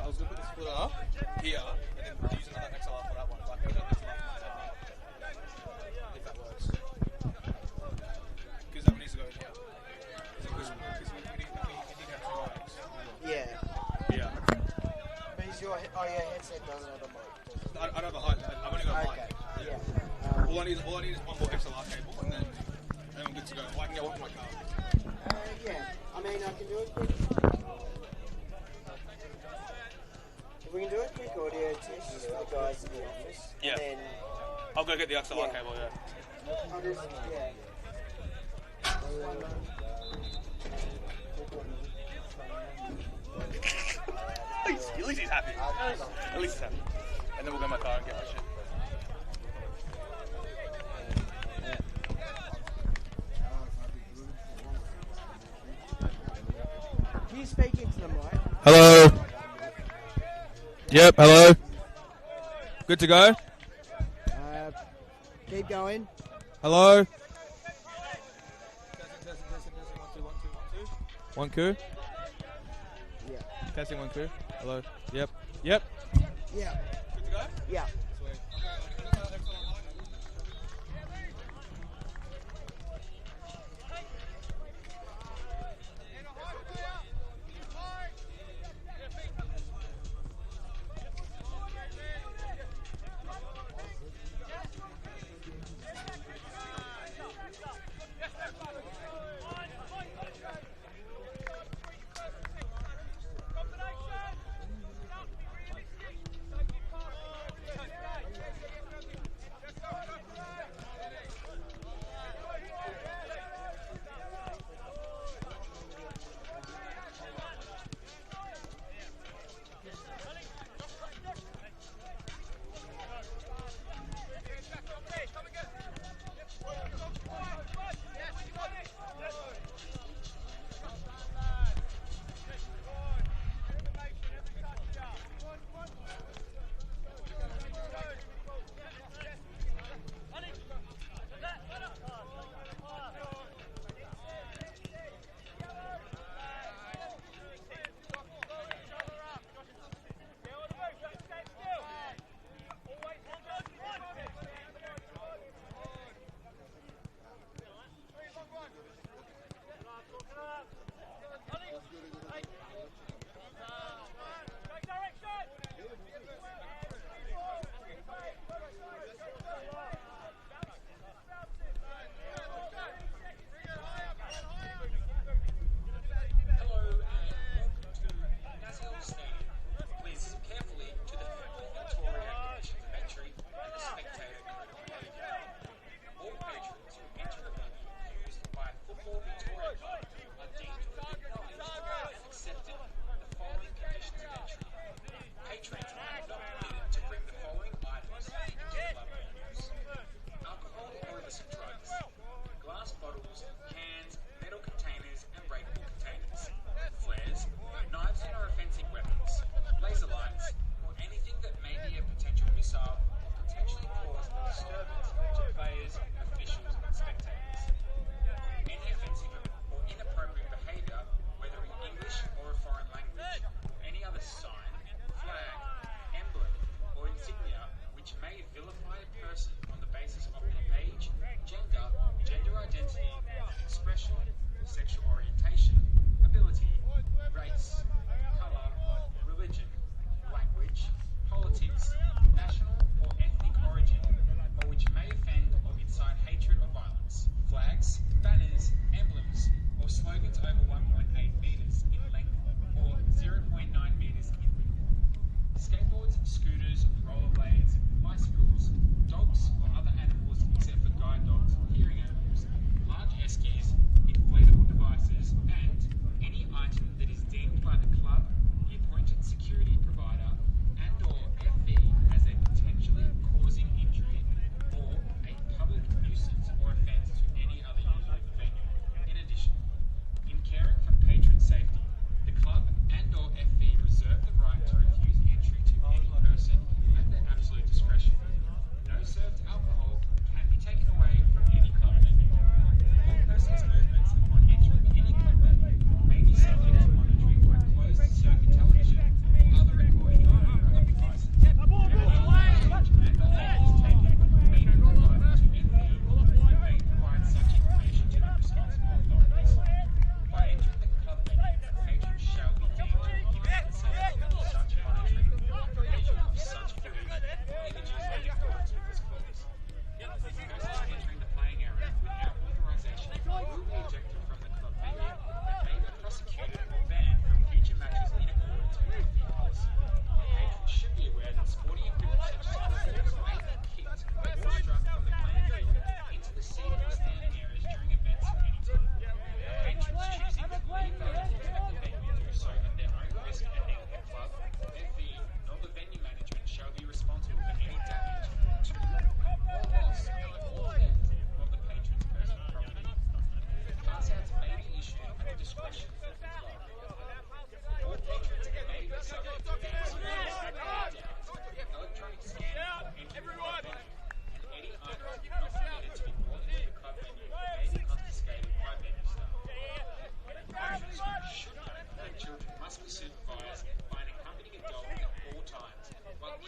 I was going to put the splitter here and then use another XLR for that one. But I don't XLR for my car. If that works. Because that one needs to go in here. Because you need to have two mics. Yeah. Yeah. But is your headset doesn't have a mic? I don't have a mic. I've only got a mic. Yeah. All I need is one more XLR cable and then I'm good to go. Well, I can get one for my car. Yeah. I mean, I can do it quick. If we can do a quick audio test just for the guys in the office. Yeah. And then I'll go get the XLR cable, yeah. I'll just, yeah. At least he's happy. At least he's happy. And then we'll go in my car and get my shit. Can you speak into the mic? Hello. Yep, hello. Good to go? Keep going. Hello. One coup. Yeah. Testing one coup. Hello. Yep. Yep. Yeah. Good to go? Yeah. Sweet.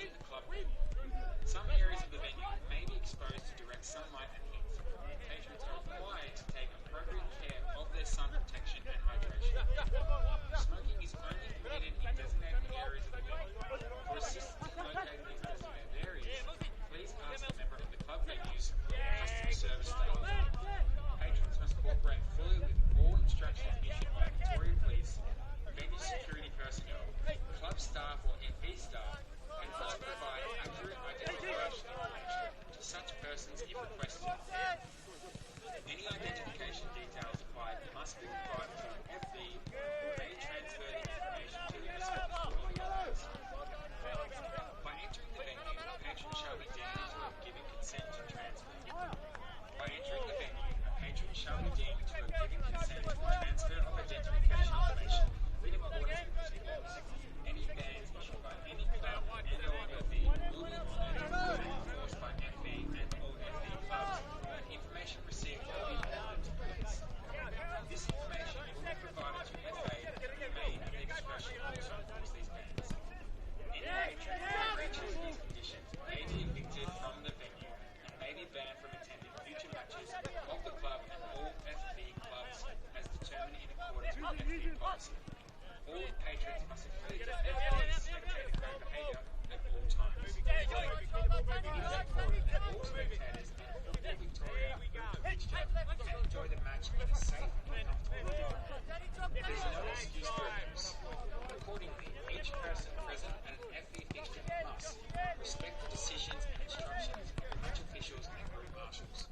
in the club venue. Some areas of the venue may be exposed to direct sunlight and heat. Patrons are required to take appropriate care of their sun protection and hydration. Smoking is only permitted in designated areas of the venue. For assistance in locating these designated areas, please ask a member of the club venue's customer service staff. Patrons must cooperate fully with all instructions issued by Victoria Police, venue security personnel, club staff or FE staff, and must provide accurate identification information to such persons if requested. Any identification details required must be provided to an FE who may transfer the information to the respective organizers. By entering the venue, a patron shall be deemed to have given consent to transfer. By entering the venue, a patron shall be deemed to have given consent to the transfer of identification information in accordance with these laws. Any bans issued by any club and/or FE will be honored and enforced by FE and/or FE clubs, and information received will be forwarded to police. This information will be provided to FA who may, at their discretion, also enforce these bans. Any patron who breaches these conditions may be evicted from the venue and may be banned from attending future matches of the club and all FE clubs as determined in accordance with FE policy. All patrons must adhere to FE spectator code behaviour at all times. It is important that all spectators and Football Victoria fixture can enjoy the match in a safe and comfortable environment. There is no excuse for abuse. Accordingly, each person present at an FE fixture must respect the decisions and instructions of the match officials and group marshals.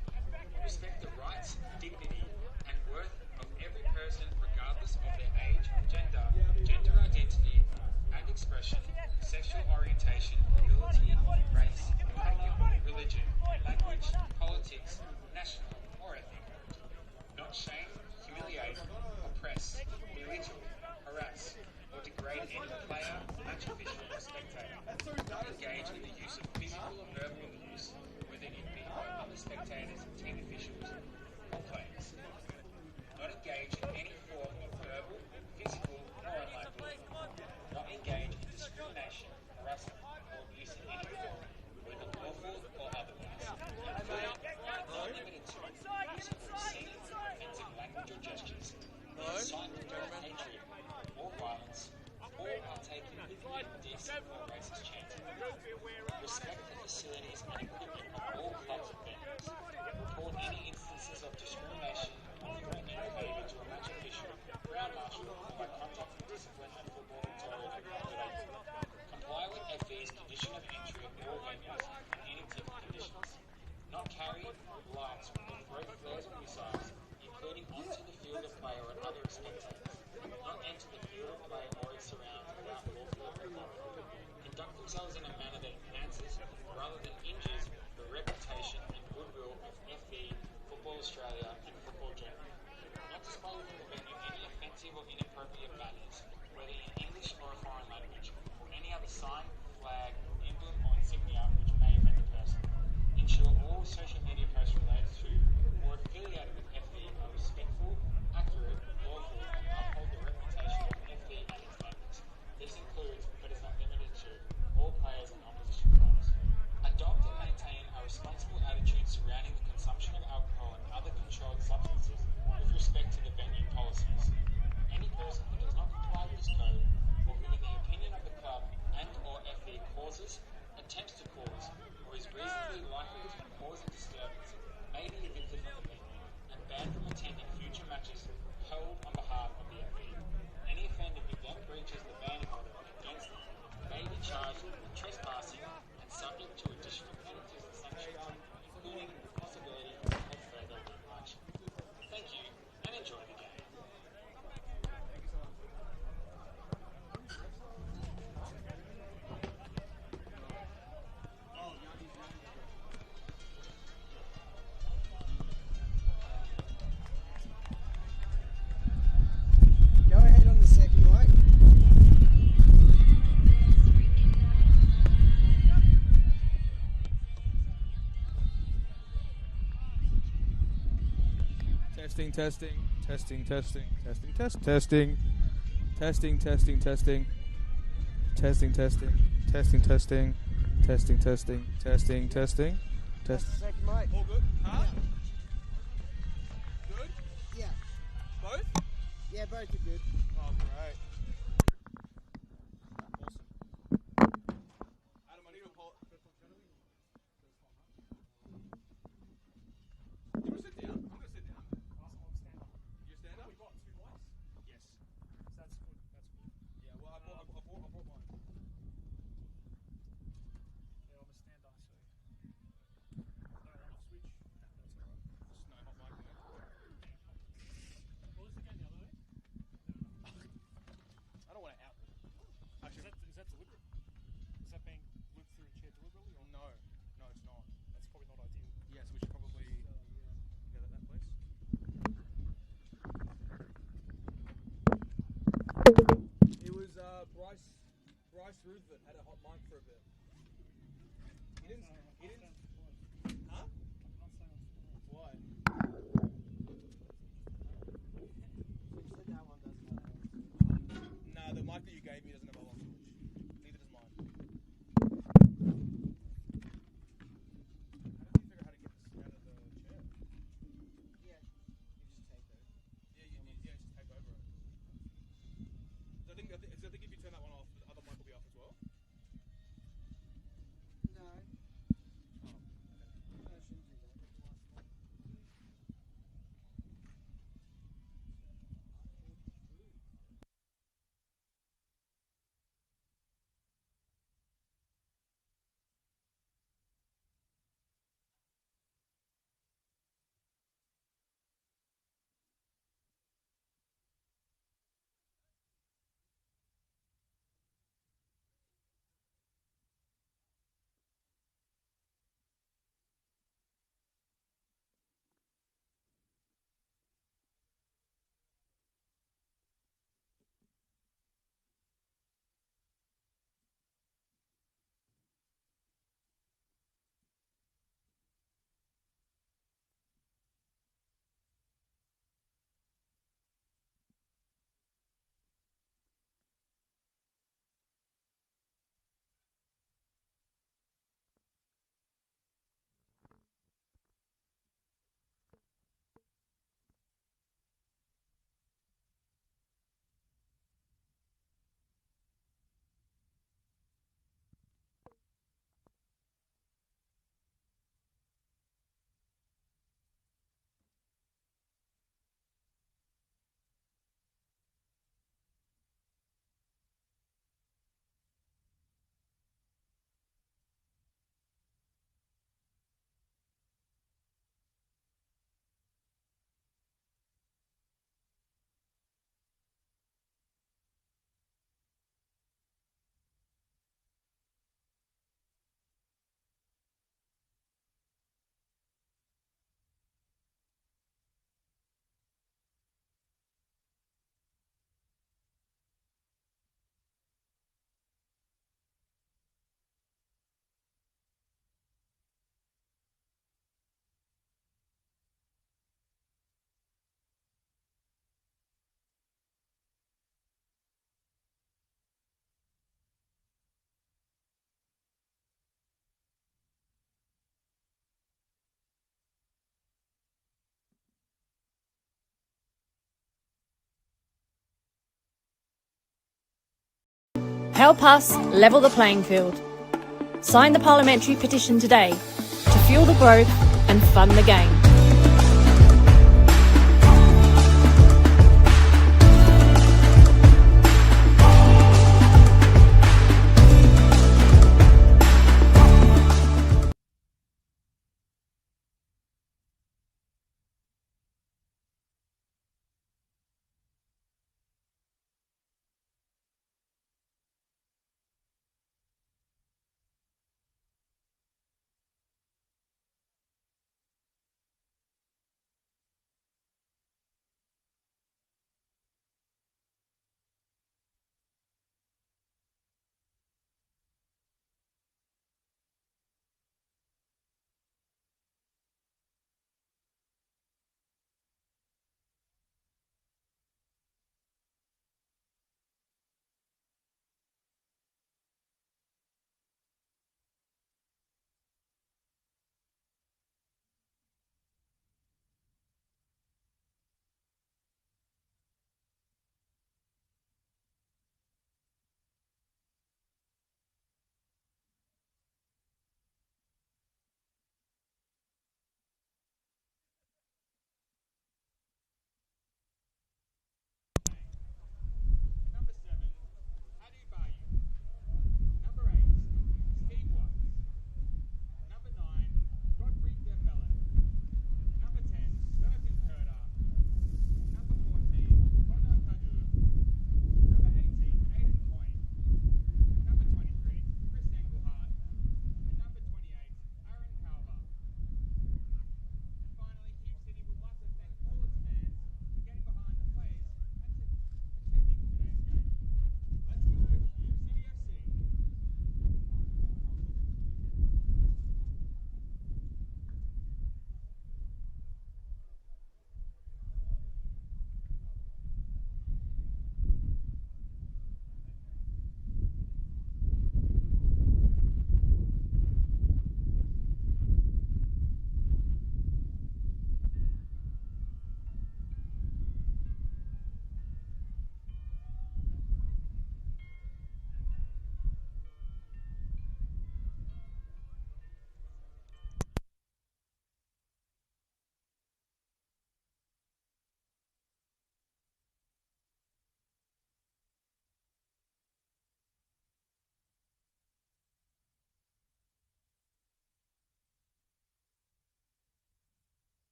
Respect the rights, dignity, and worth of every person regardless of their age, gender identity and expression, sexual orientation, ability, race, colour, religion, language, politics, national or ethnic. Not shame, humiliate, oppress, belittle, harass, or degrade any player, match official, or spectator. Not engage in the use of physical or verbal abuse, whether it be by other spectators, team officials, or players. Not engage in any form of verbal, physical, or online bullying. Not engage in discrimination, harassment, or abuse in any form, whether lawful or otherwise, including, but not limited to, use of obscene, offensive language or gestures, incitement of hatred or violence, or partaking in indecent or racist chanting. Respect the facilities and equipment of all clubs and venues. Report any instances of discrimination or threatening behaviour to a match official, ground marshal, or by contacting Discipline and Football Victoria for accountability. Comply with FE's condition of entry at all venues and any ticket conditions. Not carry lights or throw flares or missiles, including onto the field of play or at other spectators. Not enter the field of play or its surrounds without lawful authority. Conduct themselves in a manner that enhances rather than injures the reputation and goodwill of FE, Football Australia and football generally. Not display within the venue any offensive or inappropriate banners, whether in English or a foreign language, or any other sign, flag, emblem or insignia which may offend the person. Ensure all social media posts related to or affiliated with FE are respectful, accurate, lawful, and uphold the reputation of FE and its members. This includes, but is not limited to, all players and opposition clubs. Adopt and maintain a responsible attitude surrounding the consumption of alcohol and other controlled substances with respect to the venue policies. Any person who does not comply with this code, or who in the opinion of the club and or FE causes, attempts to cause, or is reasonably likely to cause a disturbance, may be evicted from the venue and banned from attending future matches held on behalf of the FE. Any offender who then breaches the banning order against them may be charged with trespassing and subject to additional penalties and sanctions, including the possibility of further league action. Thank you and enjoy the game. Go ahead on the second line. Testing, testing, testing, testing, testing, testing, testing, testing, testing, testing, testing, testing, testing, testing. Testing, testing, testing, testing. Test. Second mic. All good? Huh? Good? Yeah. Both? Yeah, both are good. Oh, great. Awesome. Adam, I need to pull. You want to sit down? I'm going to sit down. You stand up? We got 2 mics? Yes. That's good. That's good. Yeah, well, I brought mine. Yeah, I'm a stand up, so. No on off switch? That's alright. Just no hot mic, mate. What was the game the other day? I don't want to out. Actually, is that deliberate? Is that being looped through a chair deliberately? Or? No, it's not. That's probably not ideal. Yes, we should probably get at that place. It was Bryce Ruthven had a hot mic for a bit. He didn't. Huh? Why? That one doesn't have Nah, the mic that you gave me doesn't have a long switch. Neither does mine. How did you figure out how to get this out of the chair? Yeah. You just take those. Yeah, just tape over it. So I think if you turn that one off, the other mic will be off as well. No. Oh, okay. No, I shouldn't do that. That's the last one. Help us level the playing field. Sign the parliamentary petition today to fuel the growth and fund the game.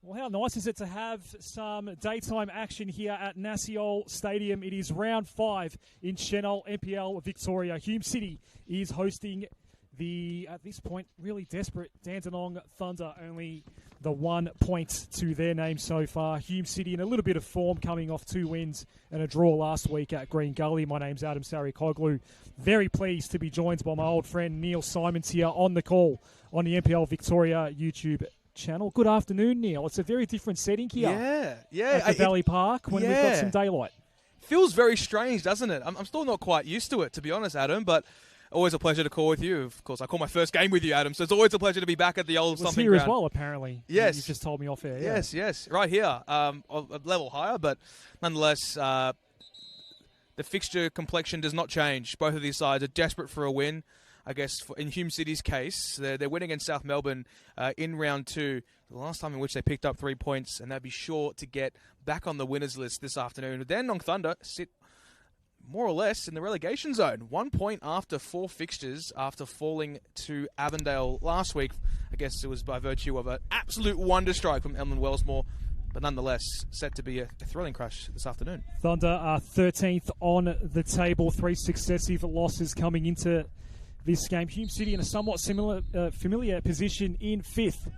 Well, how nice is it to have some daytime action here at Senol Stadium? It is round 5 in Senol NPL Victoria. Hume City is hosting the, at this point, really desperate Dandenong Thunder. Only the 1 point to their name so far. Hume City in a little bit of form, coming off 2 wins and a draw last week at Green Gully. My name's Adam Sarikoglu. Very pleased to be joined by my old friend Neil Simons here on the call on the NPL Victoria YouTube channel. Good afternoon, Neil. It's a very different setting here. Yeah. At the Valley Park when we've got some daylight. Feels very strange, doesn't it? I'm still not quite used to it, to be honest, Adam, but always a pleasure to call with you. Of course, I call my first game with you, Adam, so it's always a pleasure to be back at the old something here ground. As well, apparently. Yes. You just told me off air. Yes. Right here. A level higher, but nonetheless, the fixture complexion does not change. Both of these sides are desperate for a win. I guess in Hume City's case, they're winning against South Melbourne in round 2. The last time in which they picked up 3 points, and they'd be sure to get back on the winners list this afternoon. The Dandenong Thunder sit more or less in the relegation zone. 1 point after 4 fixtures after falling to Avondale last week. I guess it was by virtue of an absolute wonder strike from Emlyn Wellsmore, but nonetheless set to be a thrilling crash this afternoon. Thunder are 13th on the table, 3 successive losses coming into this game. Hume City in a somewhat familiar position in 5th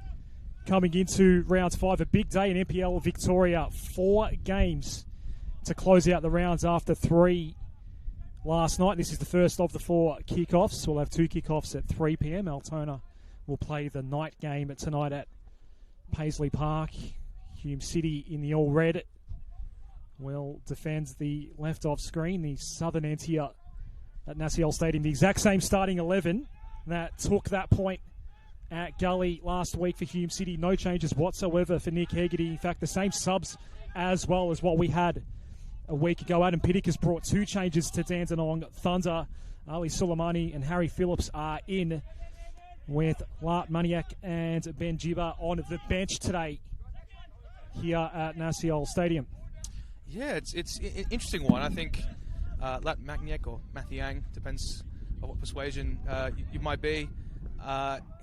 coming into round 5. A big day in NPL Victoria. 4 games to close out the rounds after 3 last night. This is the first of the 4 kickoffs. We'll have 2 kickoffs at 3 p.m. Altona will play the night game tonight at Paisley Park. Hume City in the all-red will defend the left off screen, the southern end here at Senol Stadium. The exact same starting 11 that took that point at Gully last week for Hume City. No changes whatsoever for Nick Hegarty. In fact, the same subs as well as what we had a week ago. Adam Piddick has brought 2 changes to Dandenong Thunder. Ali Suleimani and Harry Phillips are in, with Lart Maniak and Ben Jibba on the bench today here at Senol Stadium. Yeah, it's an interesting one. I think Lat Magniak or Mathiang, depends on what persuasion you might be.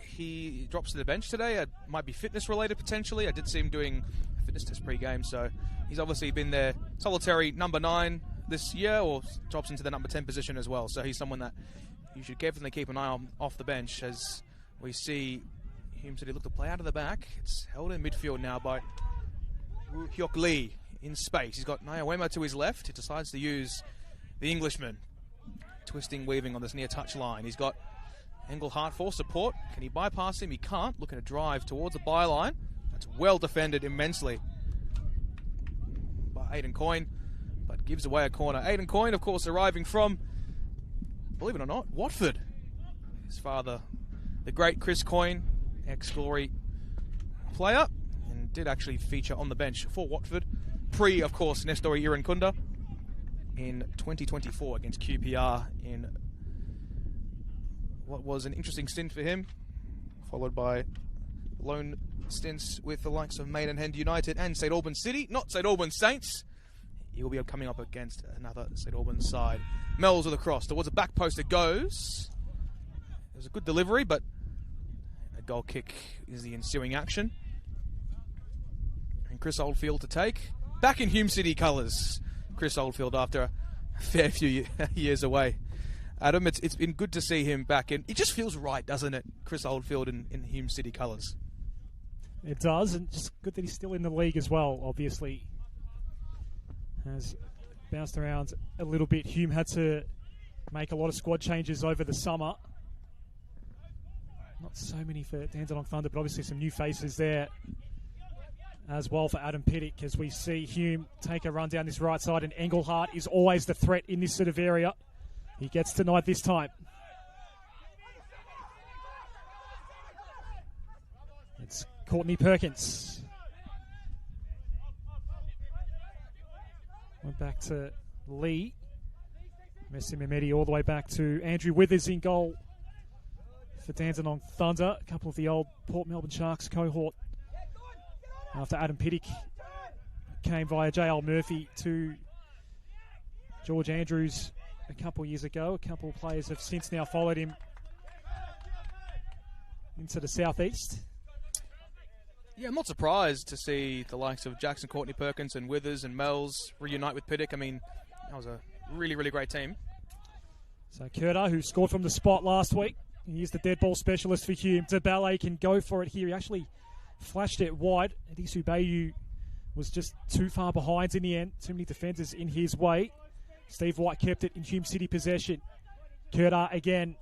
He drops to the bench today. It might be fitness related potentially. I did see him doing a fitness test pre-game, so he's obviously been their solitary number 9 this year, or drops into the number 10 position as well. So he's someone that you should definitely keep an eye on off the bench, as we see Hume City look to play out of the back. It's held in midfield now by Woo Hyok Lee in space. He's got Nyawema to his left. He decides to use the Englishman, twisting, weaving on this near touch line. He's got Engelhardt for support. Can he bypass him? He can't. Looking to drive towards the byline. That's well defended immensely by Aidan Coyne, but gives away a corner. Aidan Coyne, of course, arriving from, believe it or not, Watford. His father, the great Chris Coyne, ex-Glory player, and did actually feature on the bench for Watford. Pre, of course, Nestori Irankunda in 2024 against QPR in what was an interesting stint for him, followed by lone stints with the likes of Maidenhead United and St Albans City, not St Albans Saints. He will be coming up against another St Albans side. Mells with a cross towards the back post it goes. It was a good delivery, but a goal kick is the ensuing action. And Chris Oldfield to take. Back in Hume City colours. Chris Oldfield after a fair few years away. Adam, it's been good to see him back in. It just feels right, doesn't it? Chris Oldfield in Hume City colours. It does, and just good that he's still in the league as well, obviously. Has bounced around a little bit. Hume had to make a lot of squad changes over the summer. Not so many for Dandenong Thunder, but obviously some new faces there as well for Adam Piddick, as we see Hume take a run down this right side, and Engelhardt is always the threat in this sort of area. He gets denied this time. It's Courtney Perkins. Went back to Lee. Messi Mehmedi all the way back to Andrew Withers in goal for Dandenong Thunder. A couple of the old Port Melbourne Sharks cohort. After Adam Piddick came via J.L. Murphy to George Andrews a couple years ago. A couple of players have since now followed him into the southeast. Yeah, I'm not surprised to see the likes of Jackson, Courtney Perkins and Withers and Mells reunite with Piddick. I mean, that was a really, really great team. So Kurta, who scored from the spot last week, he's the dead ball specialist for Hume. DeBalle can go for it here. He actually flashed it wide. Adisu Bayu was just too far behind in the end. Too many defenders in his way. Steve White kept it in Hume City possession. Kurta again.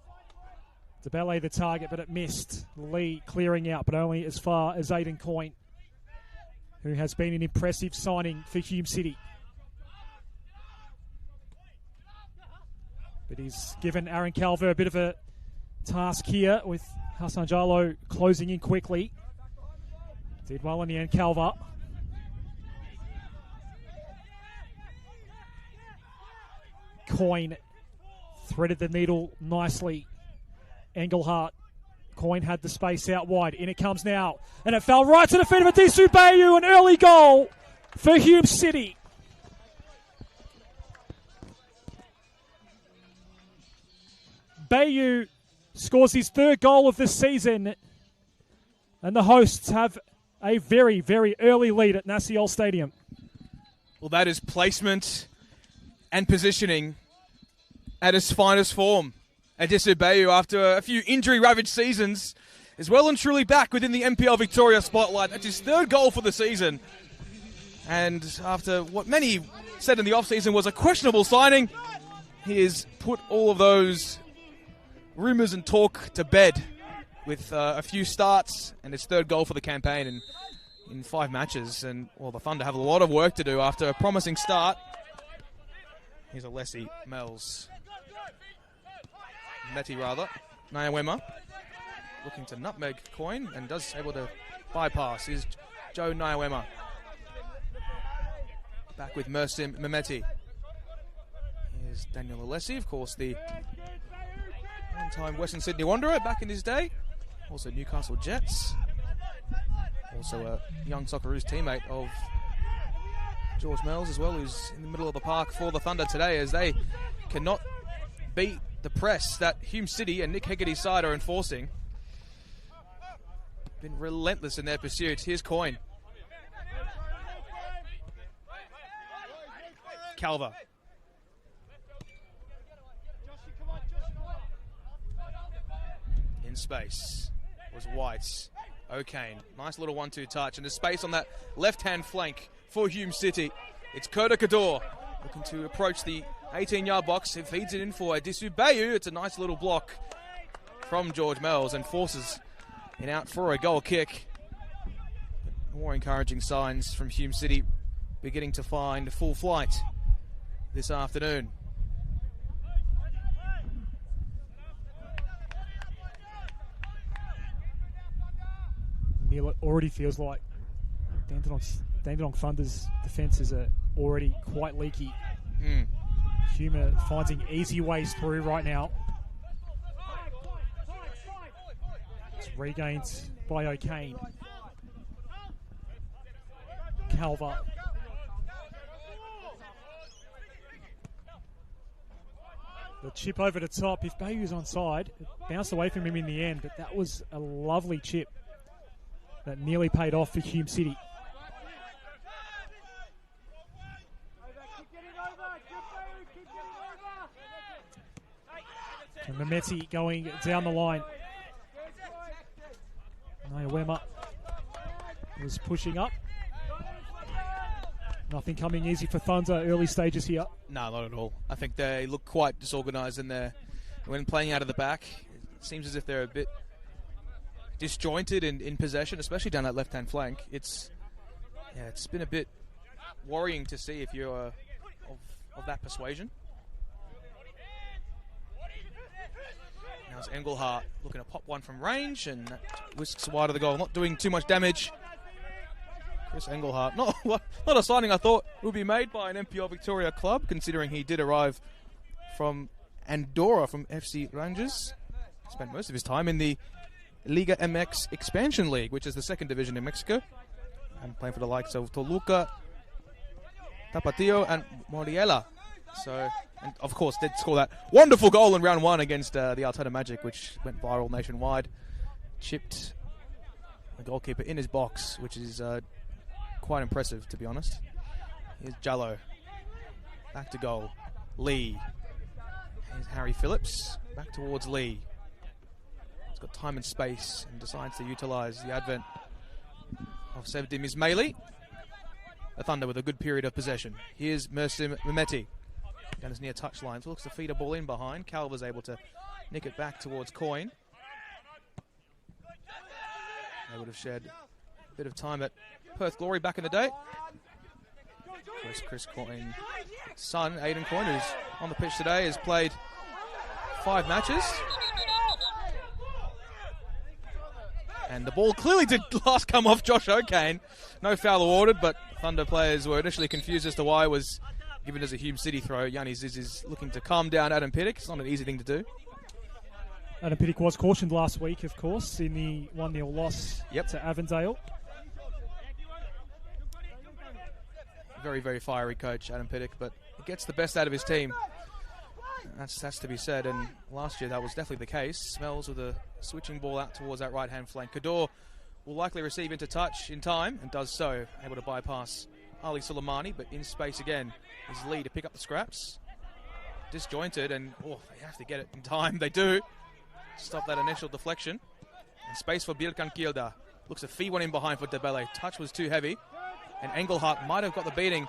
DeBalle the target, but it missed. Lee clearing out, but only as far as Aiden Coyne, who has been an impressive signing for Hume City. But he's given Aaron Calver a bit of a task here with Hassan Jalo closing in quickly. Did well in the end, Calver. Coyne threaded the needle nicely. Engelhardt. Coyne had the space out wide. In it comes now. And it fell right to the feet of Adisu Bayu. An early goal for Hume City. Bayu scores his third goal of the season. And the hosts have a very, very early lead at Nasiol Stadium. Well, that is placement and positioning at its finest form. Adisu Bayu, after a few injury-ravaged seasons, is well and truly back within the NPL Victoria spotlight. That's his third goal for the season. And after what many said in the off-season was a questionable signing, he has put all of those rumours and talk to bed with a few starts and his third goal for the campaign in 5 matches. And, well, the Thunder have a lot of work to do after a promising start. Here's Alessi Mells. Meti rather. Nyawema looking to nutmeg Coyne and does able to bypass. Is Joe Nyawema. Back with Mersim Mehmeti. Here's Daniel Alessi, of course, the one-time Western Sydney Wanderer back in his day. Also Newcastle Jets. Also a young Socceroos teammate of George Mells as well, who's in the middle of the park for the Thunder today as they cannot beat the press that Hume City and Nick Hegarty's side are enforcing. Been relentless in their pursuit. Here's Coyne. Calver. In space was White. O'Kane. Nice little 1-2 touch. And there's space on that left-hand flank for Hume City. It's Kurta Kador looking to approach the 18-yard box. It feeds it in for Adisu Bayu. It's a nice little block from George Mells and forces it out for a goal kick. More encouraging signs from Hume City beginning to find full flight this afternoon. Neil, it already feels like Dandenong Thunder's defences are already quite leaky. Hume are finding easy ways through right now. It's regained by O'Kane. Calver. The chip over the top. If Bayou's onside, it bounced away from him in the end, but that was a lovely chip that nearly paid off for Hume City. And Mehmeti going down the line. Nyawema was pushing up. Nothing coming easy for Thunder early stages here. No, not at all. I think they look quite disorganised in there. When playing out of the back, it seems as if they're a bit disjointed in possession, especially down that left-hand flank. It's been a bit worrying to see if you're of that persuasion. Now it's Engelhardt looking to pop one from range, and that whisks wide of the goal, not doing too much damage. Chris Engelhardt, not a signing I thought would be made by an NPL Victoria club, considering he did arrive from Andorra from FC Rangers. Spent most of his time in the Liga MX Expansion League, which is the second division in Mexico, and playing for the likes of Toluca, Tapatio, and Moriela. So, and of course, did score that wonderful goal in round 1 against the Altona Magic, which went viral nationwide. Chipped the goalkeeper in his box, which is quite impressive, to be honest. Here's Jallo. Back to goal. Lee. Here's Harry Phillips. Back towards Lee. He's got time and space and decides to utilise the advent of Sevdim Ismaili. The Thunder with a good period of possession. Here's Mersim Mehmeti. Down his near touchline. Looks to feed a ball in behind. Calver's able to nick it back towards Coyne. They would have shared a bit of time at Perth Glory back in the day. Chris Coyne's son, Aidan Coyne, who's on the pitch today, has played 5 matches. And the ball clearly did last come off Josh O'Kane. No foul awarded, but Thunder players were initially confused as to why it was given as a Hume City throw. Yanni Ziz is looking to calm down Adam Pittock. It's not an easy thing to do. Adam Pittock was cautioned last week, of course, in the 1-0 loss to Avondale. Very, very fiery coach, Adam Pittock, but he gets the best out of his team. That's to be said, and last year that was definitely the case. Smells with a switching ball out towards that right-hand flank. Kador will likely receive into touch in time, and does so, able to bypass Ali Suleimani, but in space again is Lee to pick up the scraps. Disjointed, and they have to get it in time. They do. Stop that initial deflection. And space for Birkan Kilda. Looks to feed one in behind for Debele. Touch was too heavy. And Engelhardt might have got the beating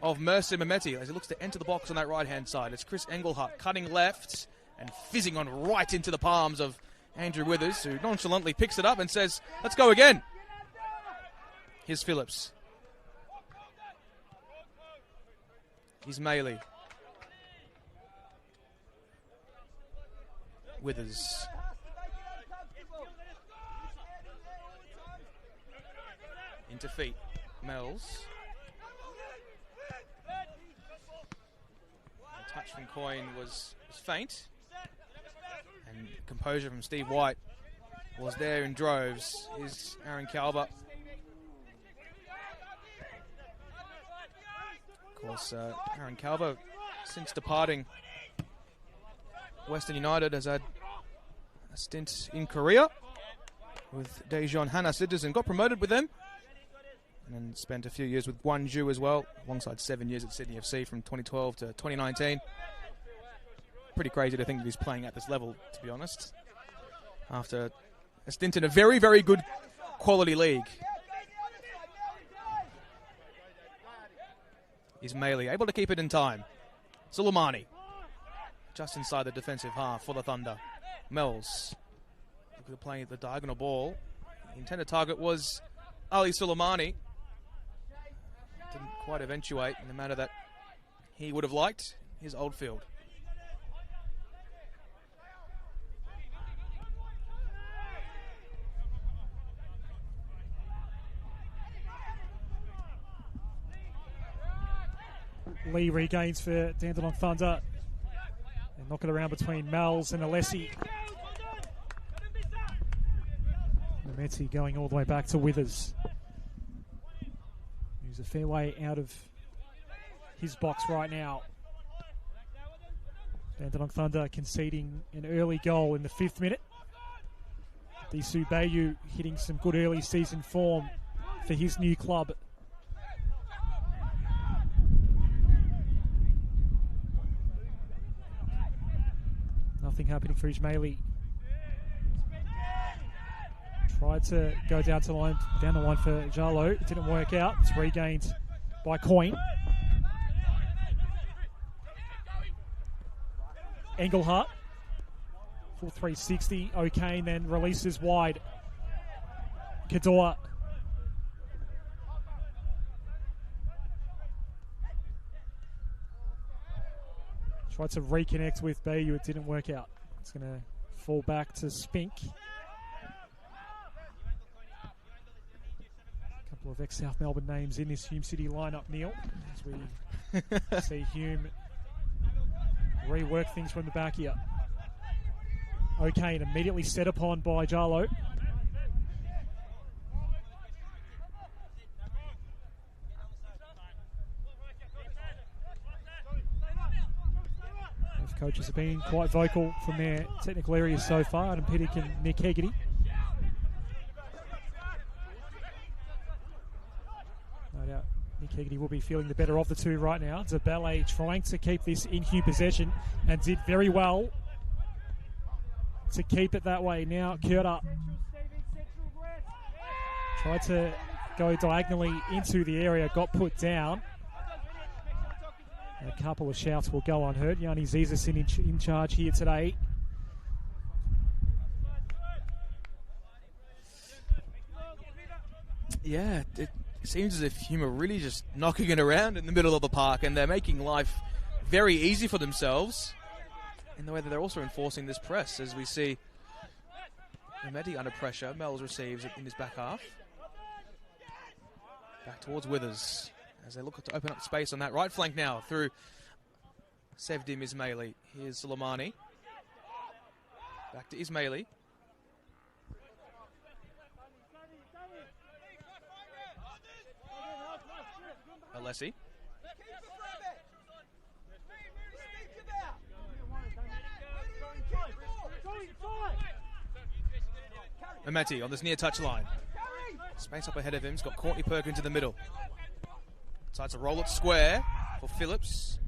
of Mercer Mehmeti as he looks to enter the box on that right-hand side. It's Chris Engelhardt cutting left and fizzing on right into the palms of Andrew Withers, who nonchalantly picks it up and says, let's go again. Here's Phillips. Ismaili. Withers. Into feet. Mells. The touch from Coyne was faint. And composure from Steve White was there in droves. Here's Aaron Calver. Of course, Aaron Calver, since departing Western United, has had a stint in Korea with Daejeon Hana Citizen. Got promoted with them and then spent a few years with Gwangju as well, alongside 7 years at Sydney FC from 2012 to 2019. Pretty crazy to think that he's playing at this level, to be honest, after a stint in a very, very good quality league. Ismaili able to keep it in time. Suleimani just inside the defensive half for the Thunder. Mells playing the diagonal ball. The intended target was Ali Suleimani. Didn't quite eventuate in the manner that he would have liked. Here's Oldfield. Lee regains for Dandenong Thunder. And knock it around between Mells and Alessi. Mehmeti going all the way back to Withers. He's a fair way out of his box right now. Dandenong Thunder conceding an early goal in the 5th minute. Disu Bayu hitting some good early season form for his new club. Nothing happening for Ismaili. Tried to go down the line for Jallo. It didn't work out. It's regained by Coyne. Engelhardt. Full 360. O'Kane then releases wide. Kador. Tried to reconnect with Bayu. It didn't work out. It's going to fall back to Spink. A couple of ex-South Melbourne names in this Hume City lineup, Neil, as we see Hume rework things from the back here. O'Kane immediately set upon by Jallo. Both coaches have been quite vocal from their technical areas so far, Adam Pittock and Nick Hegarty. Keegan will be feeling the better of the two right now. Debele trying to keep this in Hume possession and did very well to keep it that way. Now Kurta tried to go diagonally into the area, got put down. A couple of shouts will go unheard. Yanni Zizas in charge here today. Yeah, it seems as if Hume are really just knocking it around in the middle of the park, and they're making life very easy for themselves in the way that they're also enforcing this press, as we see Mehmeti under pressure. Mells receives it in his back half. Back towards Withers as they look to open up space on that right flank now through Sevdim Ismaili. Here's Suleimani. Back to Ismaili. Alessi. Mehmeti on this near touch line. Space up ahead of him. He's got Courtney Perkins in the middle. Decides to roll it square for Phillips.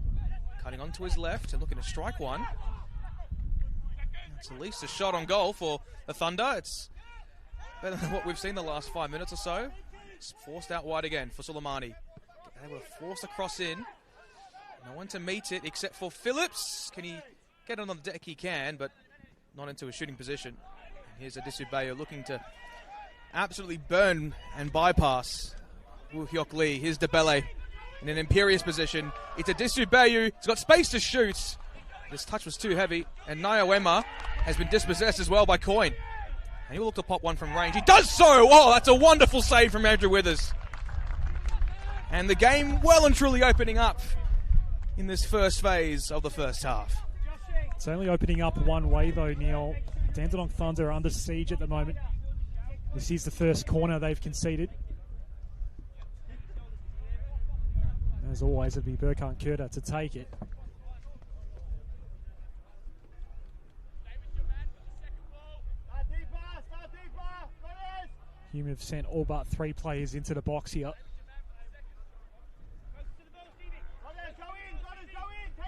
Cutting onto his left and looking to strike one. It's at least a shot on goal for the Thunder. It's better than what we've seen the last 5 minutes or so. It's forced out wide again for Suleimani. Able to force the cross in. No one to meet it except for Phillips. Can he get it on the deck? He can, but not into a shooting position. Here's Adisu Bayo looking to absolutely burn and bypass Woo Hyok Lee. Here's Debele in an imperious position. It's Adisu Bayo. He's got space to shoot. This touch was too heavy, and Nyawema has been dispossessed as well by Coyne. And he'll look to pop one from range. He does so! Oh, that's a wonderful save from Andrew Withers. And the game well and truly opening up in this first phase of the first half. It's only opening up one way though, Neil. Dandenong Thunder are under siege at the moment. This is the first corner they've conceded. As always, it'll be Burkhan Kurta to take it. Hume have sent all but 3 players into the box here.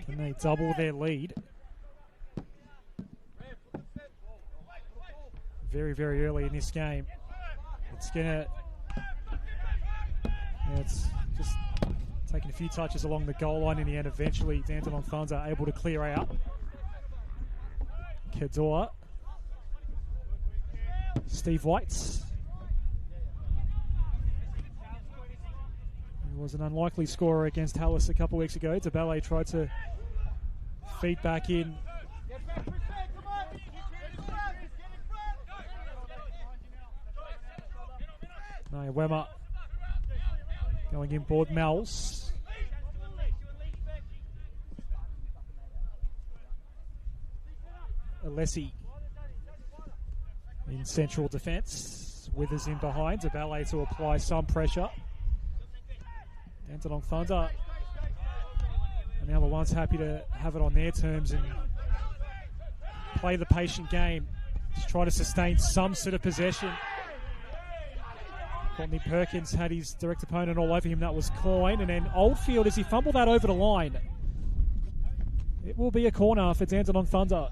Can they double their lead? Very, very early in this game. It's gonna... Yeah, it's just taking a few touches along the goal line in the end. Eventually, Dandenong Thunder are able to clear out. Kedor. Steve Whites. He was an unlikely scorer against Hallis a couple of weeks ago. Debele tried to feed back in. No, Wemmer going in board Mells. Alessi in central defence. Withers in behind. Debele to apply some pressure. Dandenong Thunder are now the ones happy to have it on their terms and play the patient game. Just try to sustain some sort of possession. Courtney Perkins had his direct opponent all over him. That was Coyne. And then Oldfield, as he fumbled that over the line. It will be a corner for Dandenong Thunder.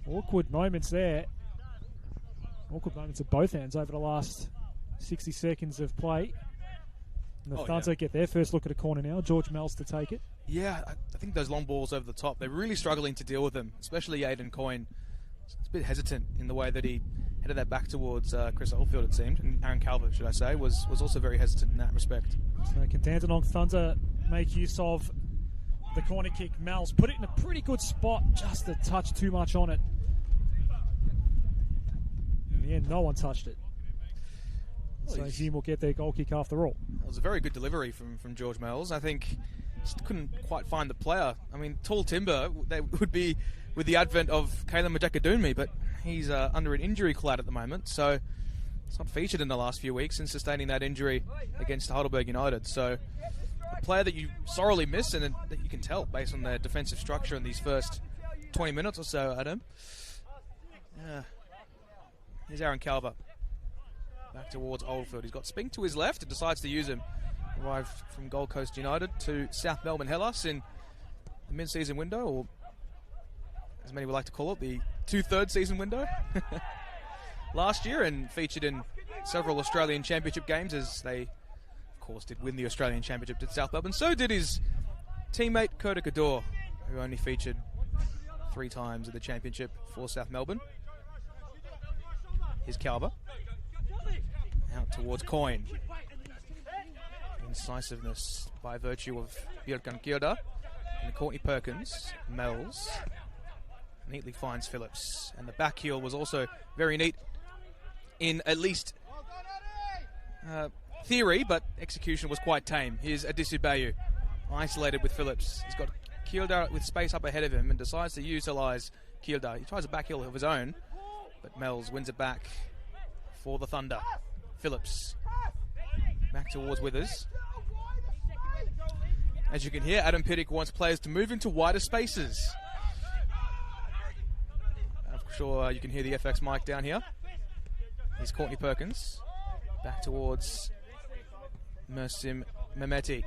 Awkward moments there. Awkward moments at both ends over the last 60 seconds of play. And the Thunder get their first look at a corner now. George Mells to take it. Yeah, I think those long balls over the top, they're really struggling to deal with them, especially Aidan Coyne. It's a bit hesitant in the way that he headed that back towards Chris Oldfield, it seemed. And Aaron Calvert, should I say, was also very hesitant in that respect. So can Dandenong Thunder make use of the corner kick? Mells put it in a pretty good spot, just a touch too much on it. In the end, no one touched it. So Hume will get their goal kick after all. It was a very good delivery from George Mells. I think just couldn't quite find the player. I mean, tall timber, they would be with the advent of Kalen Majakadunmi, but he's under an injury cloud at the moment, so it's not featured in the last few weeks since sustaining that injury against Heidelberg United. So a player that you sorely miss and that you can tell based on their defensive structure in these first 20 minutes or so, Adam. Here's Aaron Calver. Back towards Oldfield. He's got Spink to his left and decides to use him. Arrived from Gold Coast United to South Melbourne Hellas in the mid-season window, or as many would like to call it, the 2/3 season window. Last year, and featured in several Australian Championship games, as they, of course, did win the Australian Championship at South Melbourne. So did his teammate Kota Kador, who only featured 3 times at the Championship for South Melbourne. Here's Calver. Out towards Coyne. Incisiveness by virtue of Björkan Kierda. And Courtney Perkins. Mells. Neatly finds Phillips. And the back heel was also very neat in at least theory, but execution was quite tame. Here's Adisu Bayu, isolated with Phillips. He's got Kierda with space up ahead of him and decides to utilise Kierda. He tries a back heel of his own, but Mells wins it back for the Thunder. Phillips back towards Withers. As you can hear, Adam Piddick wants players to move into wider spaces. I'm sure you can hear the FX mic down here. Here's Courtney Perkins. Back towards Mersim Mehmeti.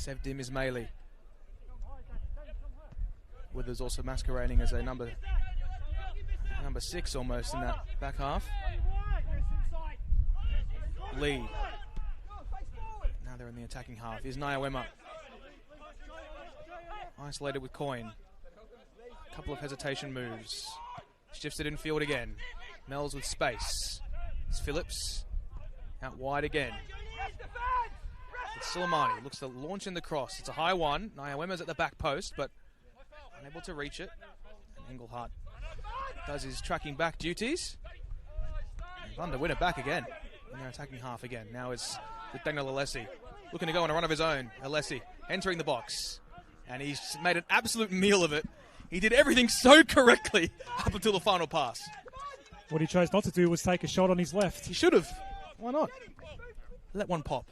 Sevdim Ismaili. Withers also masquerading as a number 6 almost in that back half. Lee. Now they're in the attacking half. Here's Nyawema. Isolated with Coyne. A couple of hesitation moves. Shifts it in field again. Mells with space. It's Phillips. Out wide again. It's Soleimani. Looks to launch in the cross. It's a high one. Nyawema's at the back post, but unable to reach it. And Engelhardt does his tracking back duties. And Thunder win it back again. And they're attacking half again. Now it's with Daniel Alessi. Looking to go on a run of his own. Alessi entering the box. And he's made an absolute meal of it. He did everything so correctly up until the final pass. What he chose not to do was take a shot on his left. He should have. Why not? Let one pop.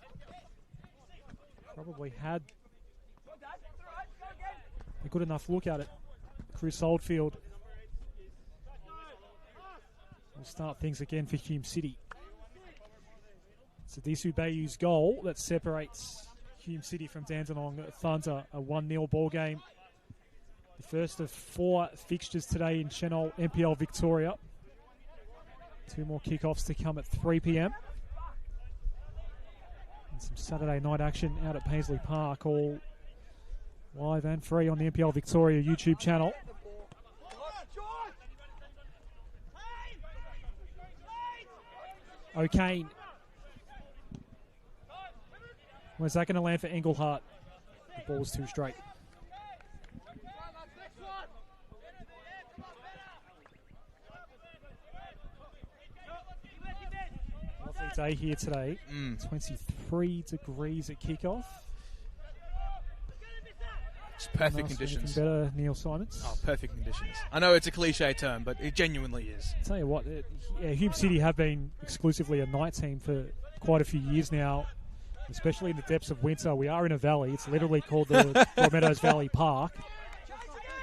Probably had a good enough look at it. Chris Oldfield will start things again for Hume City. It's Adisu Bayu's goal that separates Hume City from Dandenong Thunder, a 1-0 ball game. The first of 4 fixtures today in Senol NPL Victoria. 2 more kickoffs to come at 3 p.m. And some Saturday night action out at Paisley Park, all live and free on the NPL Victoria YouTube channel. O'Kane. Where's that going to land for Engelhardt? The ball's too straight. Lovely day here today. 23 degrees at kickoff. It's perfect conditions. Better, Neil Simons. Oh, perfect conditions. I know it's a cliche term, but it genuinely is. I'll tell you what, Hume City have been exclusively a night team for quite a few years now, especially in the depths of winter. We are in a valley. It's literally called the Broadmeadows Valley Park.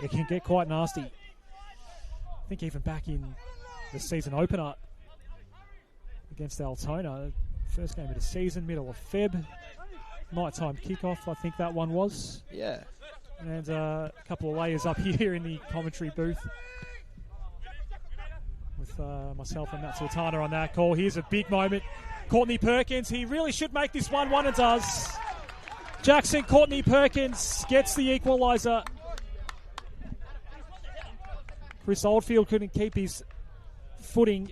It can get quite nasty. I think even back in the season opener against Altona, first game of the season, middle of Feb, nighttime kickoff, I think that one was. Yeah. And a couple of layers up here in the commentary booth with myself and Matt Sultana on that call. Here's a big moment. Courtney Perkins, he really should make this 1-1 and does. Jackson Courtney Perkins gets the equaliser. Chris Oldfield couldn't keep his footing.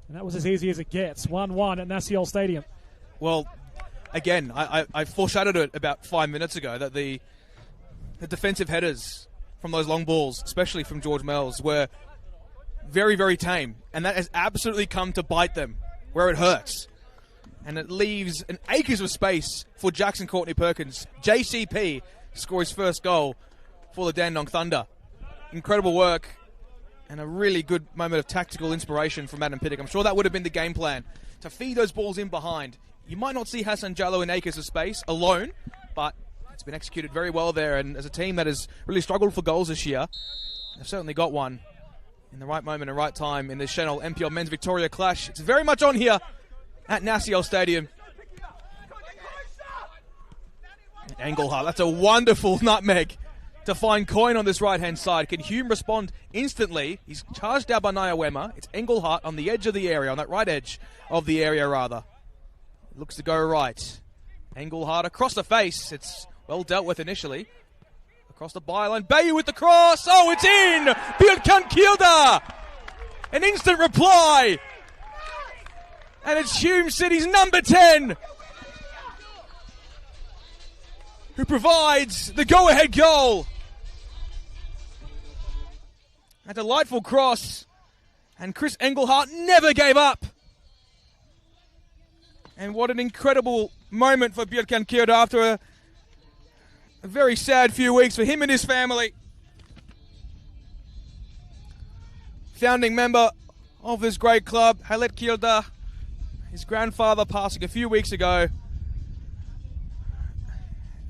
And that was as easy as it gets. 1-1 at Nasiol Stadium. Well, again, I foreshadowed it about 5 minutes ago that the defensive headers from those long balls, especially from George Mells, were very, very tame. And that has absolutely come to bite them where it hurts. And it leaves an acres of space for Jackson Courtney Perkins. JCP scores his first goal for the Dandenong Thunder. Incredible work and a really good moment of tactical inspiration from Adam Piddick. I'm sure that would have been the game plan, to feed those balls in behind. You might not see Hassan Jallo in acres of space alone, but It's been executed very well there, and as a team that has really struggled for goals this year, they've certainly got one in the right moment and right time in this Senol NPL Men's Victoria clash. It's very much on here at Nasiel Stadium. Engelhardt, that's a wonderful nutmeg to find Coyne on this right-hand side. Can Hume respond instantly? He's charged out by Nyawema. It's Engelhardt on the edge of the area, on that right edge of the area, rather. Looks to go right. Engelhardt across the face. It's well dealt with initially. Across the byline. Bayu with the cross. Oh, it's in! Björkan Kilda! An instant reply! And it's Hume City's number 10 who provides the go-ahead goal. A delightful cross. And Chris Engelhardt never gave up. And what an incredible moment for Björkan Kilda after a very sad few weeks for him and his family. Founding member of this great club, Halet Kilda, his grandfather passing a few weeks ago.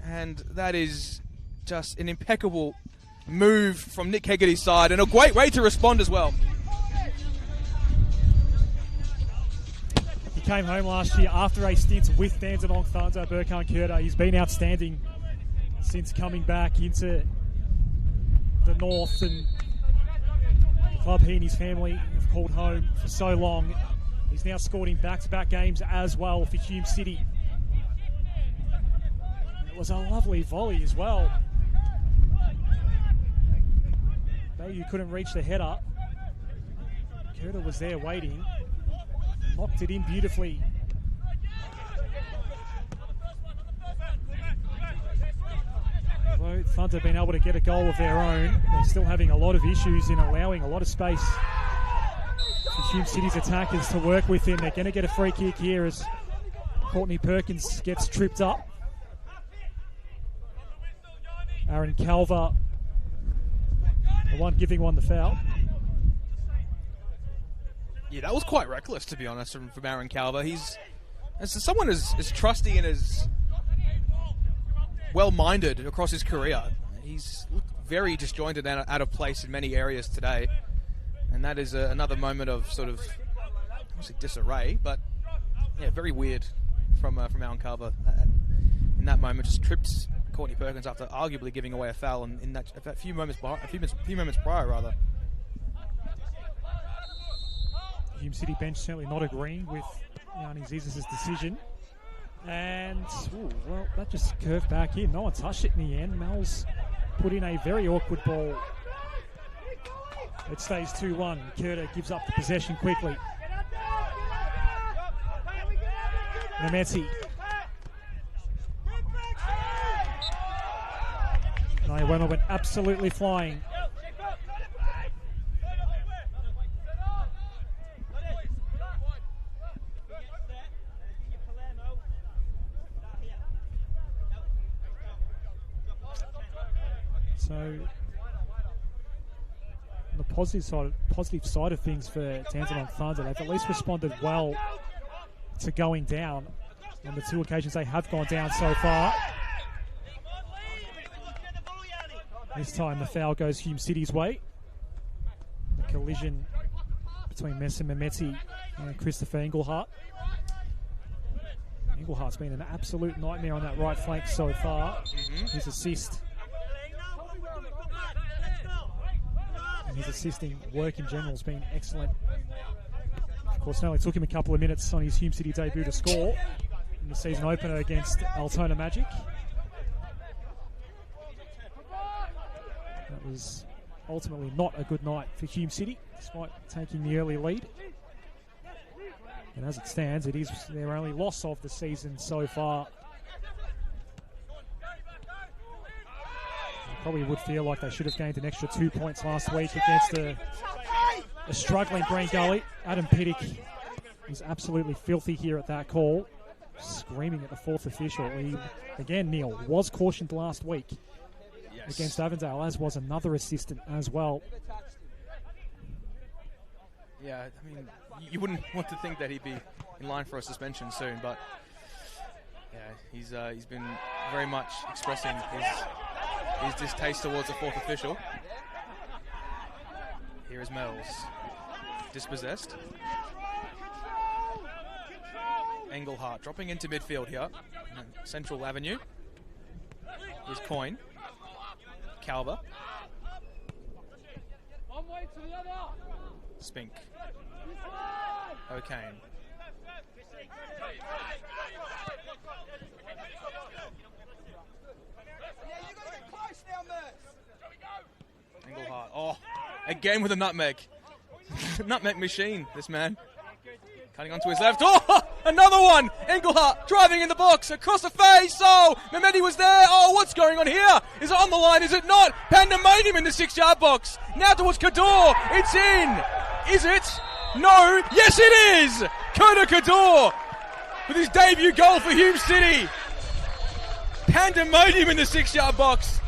And that is just an impeccable move from Nick Hegarty's side, and a great way to respond as well. He came home last year after a stint with Dandenong Thunder. Björkan Kilda, he's been outstanding since coming back into the north, and the club he and his family have called home for so long. He's now scored in back-to-back games as well for Hume City. It was a lovely volley as well. Bayu couldn't reach the header. Kilda was there waiting. Knocked it in beautifully. Although Thunder have been able to get a goal of their own, they're still having a lot of issues in allowing a lot of space for Hume City's attackers to work within. They're going to get a free kick here as Courtney Perkins gets tripped up. Aaron Calver, the one giving one the foul. Yeah, that was quite reckless, to be honest, from Aaron Calver. He's as someone as trusty and as well-minded across his career. He's looked very disjointed and out of place in many areas today. And that is another moment of sort of, I won't say disarray, but yeah, very weird from Aaron Calver. In that moment, just tripped Courtney Perkins after arguably giving away a foul in that a few moments prior, rather. Hume City bench certainly not agreeing with Yanni Zizas' decision. And, well, that just curved back in. No one touched it in the end. Mel's put in a very awkward ball. It stays 2-1. Kilda gives up the possession quickly. Nemeti. Nyawema went absolutely flying. So, on the positive side of things for Dandenong Thunder, they've at least responded well to going down on the two occasions they have gone down so far. This time the foul goes Hume City's way. The collision between Mesa Mehmeti and Christopher Engelhardt. Engelhardt's been an absolute nightmare on that right flank so far. His assist. And his assisting work in general has been excellent. Of course, it only took him a couple of minutes on his Hume City debut to score in the season opener against Altona Magic. That was ultimately not a good night for Hume City, despite taking the early lead. And as it stands, it is their only loss of the season so far. They probably would feel like they should have gained an extra 2 points last week against a struggling Green Gully. Adam Piddick was absolutely filthy here at that call, screaming at the fourth official. He, again, Neil, was cautioned last week against Avondale, as was another assistant as well. Yeah, I mean, you wouldn't want to think that he'd be in line for a suspension soon, but Yeah, he's been very much expressing his distaste towards the fourth official. Here is Mells, dispossessed. Engelhardt dropping into midfield here, Central Avenue. Here's Coyne, Calver, Spink, O'Kane. Engelhardt, oh, again with a nutmeg. Nutmeg machine, this man. Cutting onto his left. Oh, another one! Engelhardt driving in the box across the face. Oh, Mehmedi was there. Oh, what's going on here? Is it on the line? Is it not? Pandemonium in the 6-yard box. Now towards Kador. It's in. Is it? No. Yes, it is. Kota Kador with his debut goal for Hume City. Pandemonium in the 6-yard box.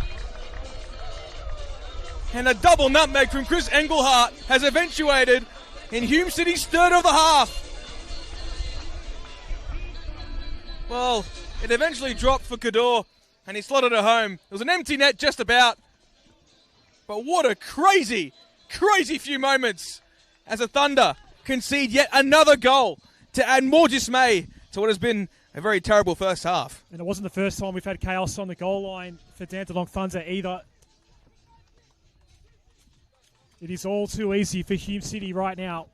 And a double nutmeg from Chris Engelhardt has eventuated in Hume City's third of the half. Well, it eventually dropped for Kador, and he slotted it home. It was an empty net just about. But what a crazy, crazy few moments as the Thunder concede yet another goal to add more dismay to what has been a very terrible first half. And it wasn't the first time we've had chaos on the goal line for Dandenong Thunder either. It is all too easy for Hume City right now.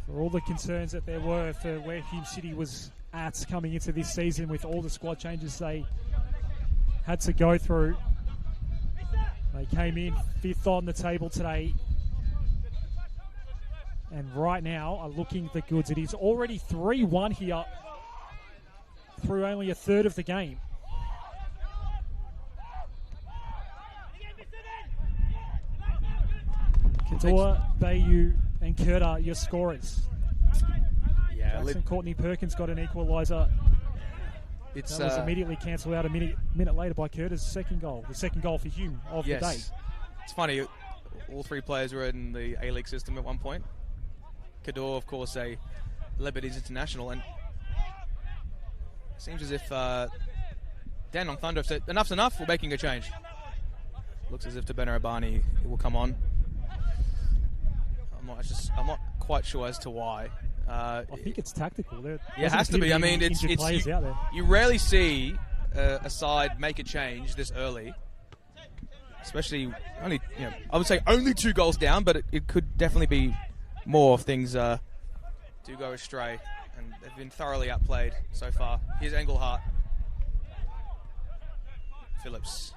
For all the concerns that there were for where Hume City was at coming into this season with all the squad changes they had to go through, they came in 5th on the table today and right now are looking the goods. It is already 3-1 here through only a third of the game. Kador, Bayou and Curta, your scorers. Yeah, Jackson Courtney Perkins got an equalizer. That was immediately cancelled out a minute later by Curta's second goal. The second goal for Hume of the day. It's funny, all three players were in the A-League system at one point. Kador, of course, a Lebanese international, and it seems as if Dandenong Thunder have said, enough's enough, we're making a change. Looks as if Tabena Abani it will come on. I'm not quite sure as to why. I think it's tactical. It has to be. I mean, you rarely see a side make a change this early, especially only. I would say only 2 goals down, but it could definitely be more if things do go astray, and they've been thoroughly outplayed so far. Here's Engelhardt, Phillips.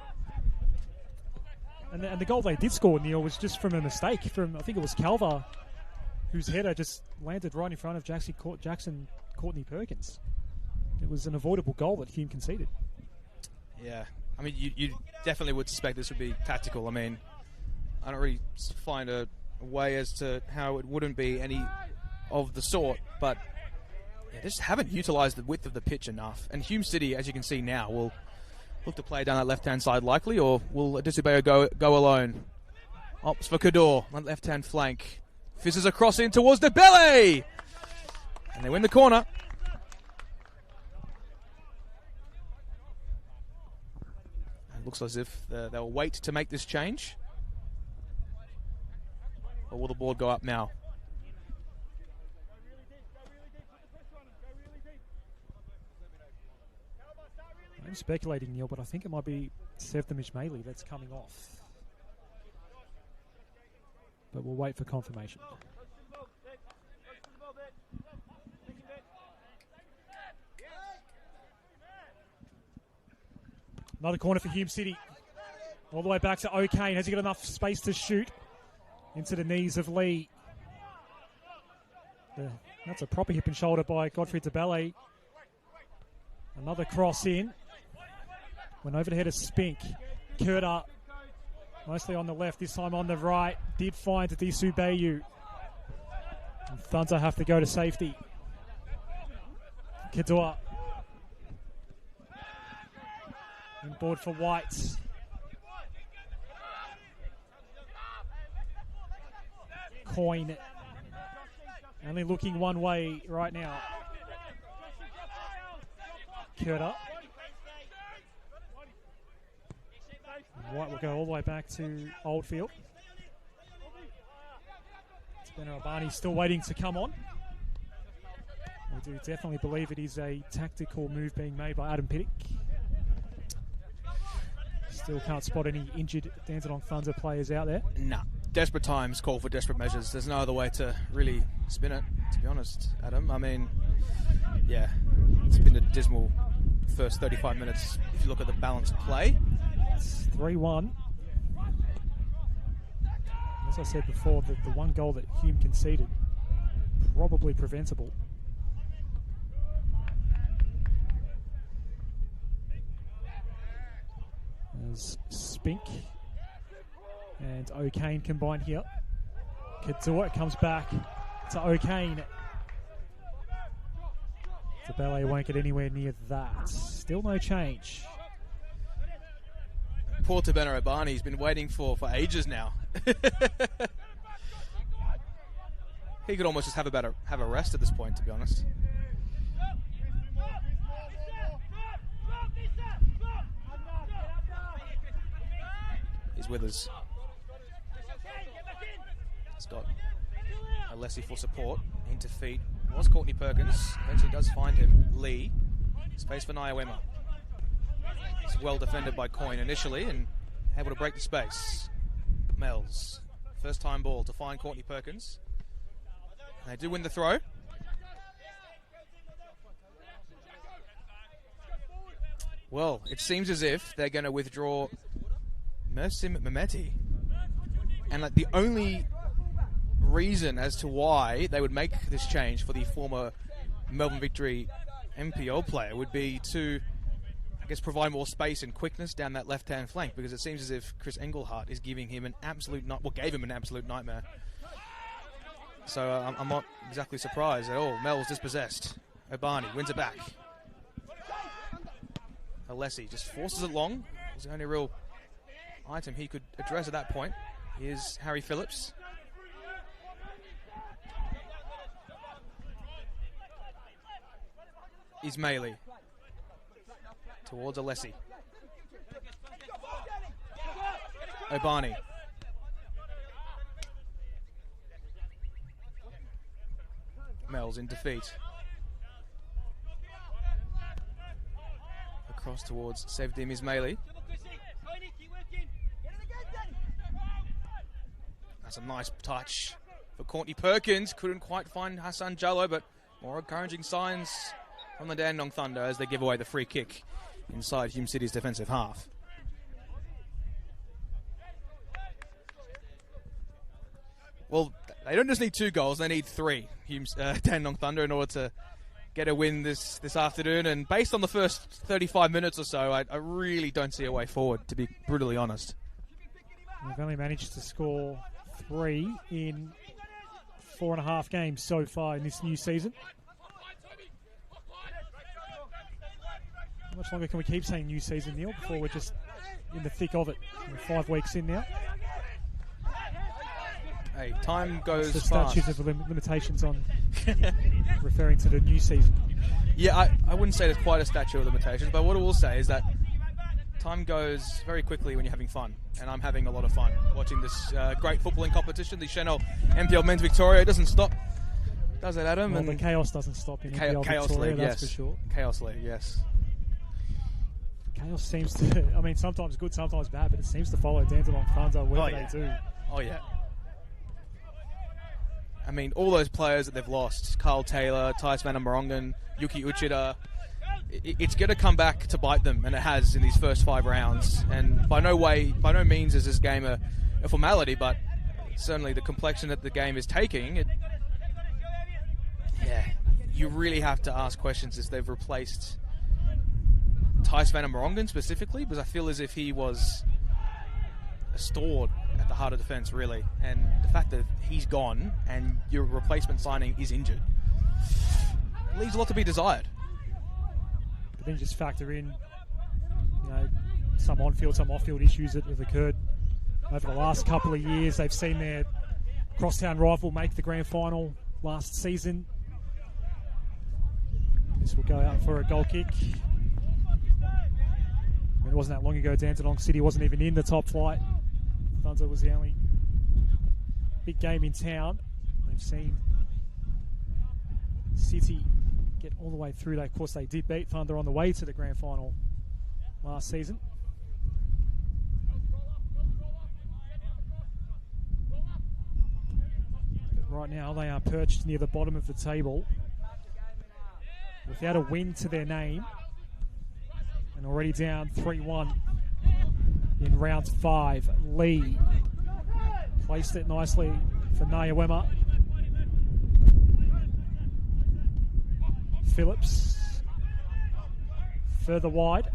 And the goal they did score, Neil, was just from a mistake from, I think it was Calver, whose header just landed right in front of Jackson Courtney Perkins. It was an avoidable goal that Hume conceded. Yeah, I mean, you definitely would suspect this would be tactical. I mean, I don't really find a way as to how it wouldn't be any of the sort, but they just haven't utilised the width of the pitch enough. And Hume City, as you can see now, will look to play down that left-hand side likely, or will Adesubeo go alone? Opts for Kador on left-hand flank. Fizzes across in towards the belly! And they win the corner. It looks as if they'll wait to make this change. Or will the board go up now? I'm speculating, Neil, but I think it might be Sevdam Ismaili that's coming off. But we'll wait for confirmation. Another corner for Hume City. All the way back to O'Kane. Has he got enough space to shoot? Into the knees of Lee. That's a proper hip and shoulder by Godfrey DeBelle. Another cross in. Went over the head of Spink. Curta, mostly on the left, this time on the right. Did find Adisu Bayou. And Thunder have to go to safety. Kadua. Inboard for White. Coin. Only looking one way right now. Curta. White will go all the way back to Oldfield. Benarabani still waiting to come on. We do definitely believe it is a tactical move being made by Adam Pittick. Still can't spot any injured Dandenong Thunder players out there. Nah. Desperate times call for desperate measures. There's no other way to really spin it, to be honest, Adam. I mean, yeah, it's been a dismal first 35 minutes if you look at the balanced play. It's 3-1. As I said before, the one goal that Hume conceded, probably preventable. As Spink and O'Kane combine here. Kadua comes back to O'Kane. Tabele won't get anywhere near that. Still no change. Poor Tabena Obani, he's been waiting for ages now. He could almost just have a rest at this point, to be honest. He's with us. He's got Alessi for support. Into feet was Courtney Perkins. Eventually does find him. Lee. Space for Nyawema. It's well defended by Coyne initially and able to break the space. Mells. First time ball to find Courtney Perkins. They do win the throw. Well, it seems as if they're going to withdraw Mersim Mehmeti. And like, the only reason as to why they would make this change for the former Melbourne Victory MPL player would be to, I guess, provide more space and quickness down that left-hand flank, because it seems as if Chris Engelhardt is giving him an absolute gave him an absolute nightmare. So I'm not exactly surprised at all. Mel's dispossessed. Obani wins it back. Alessi just forces it long. It's the only real item he could address at that point. Here's Harry Phillips. Ismaili towards Alessi. Obani. Mel's in defeat. Across towards Sevdim Ismaili. That's a nice touch for Courtney Perkins. Couldn't quite find Hassan Jallo, but more encouraging signs from the Dandenong Thunder as they give away the free kick inside Hume City's defensive half. Well, they don't just need 2 goals, they need 3, Dandenong Thunder, in order to get a win this afternoon. And based on the first 35 minutes or so, I really don't see a way forward, to be brutally honest. We've only managed to score 3 in 4.5 games so far in this new season. How much longer can we keep saying new season, Neil, before we're just in the thick of it? We're 5 weeks in now. Hey, time goes the fast. statutes of limitations on referring to the new season. Yeah, I wouldn't say there's quite a statute of limitations, but what I will say is that time goes very quickly when you're having fun, and I'm having a lot of fun watching this great footballing competition, the Senol NPLM Men's Victoria. It doesn't stop, does it, Adam? Well, and the chaos doesn't stop in NPL Chaos Victoria, League, that's yes. for sure. Chaos League, yes. Chaos seems to, I mean, sometimes good, sometimes bad, but it seems to follow Dandenong Thunder wherever they do. Oh, yeah. I mean, all those players that they've lost, Carl Taylor, Thijs van der Morongen, Yuki Uchida, it's going to come back to bite them, and it has in these first 5 rounds. And by no means is this game a formality, but certainly the complexion that the game is taking, you really have to ask questions as they've replaced Thijs van der Morongen specifically, because I feel as if he was a stored at the heart of defence, really. And the fact that he's gone and your replacement signing is injured leaves a lot to be desired. But then you just factor in, some on-field, some off-field issues that have occurred over the last couple of years. They've seen their crosstown rival make the grand final last season. This will go out for a goal kick. It wasn't that long ago, Dandenong City wasn't even in the top flight. Thunder was the only big game in town. They've seen City get all the way through. Of course, they did beat Thunder on the way to the grand final last season. But right now, they are perched near the bottom of the table without a win to their name, and already down 3-1 in round 5. Lee placed it nicely for Nyawema. Phillips further wide,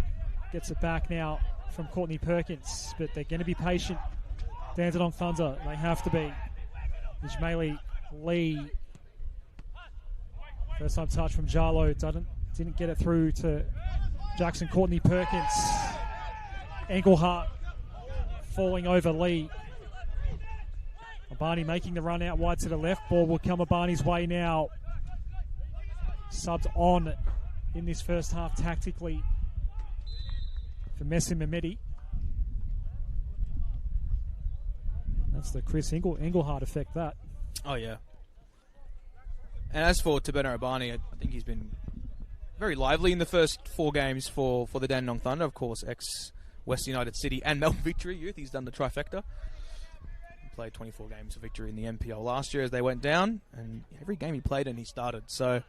gets it back now from Courtney Perkins, but they're going to be patient. Dandenong Thunder, they have to be. Ismaili Lee, first time touch from Jarlo, didn't get it through to Jackson. Courtney Perkins, Engelhardt falling over Lee. Abani making the run out wide to the left. Ball will come Abani's way now. Subbed on in this first half tactically for Messi Mehmedi. That's the Chris Engelhardt effect, that. Oh, yeah. And as for Tabena Abani, I think he's been very lively in the first 4 games for the Dandenong Thunder. Of course, ex-West United City and Melbourne Victory youth. He's done the trifecta. He played 24 games of Victory in the NPL last year as they went down. And every game he played in, he started. So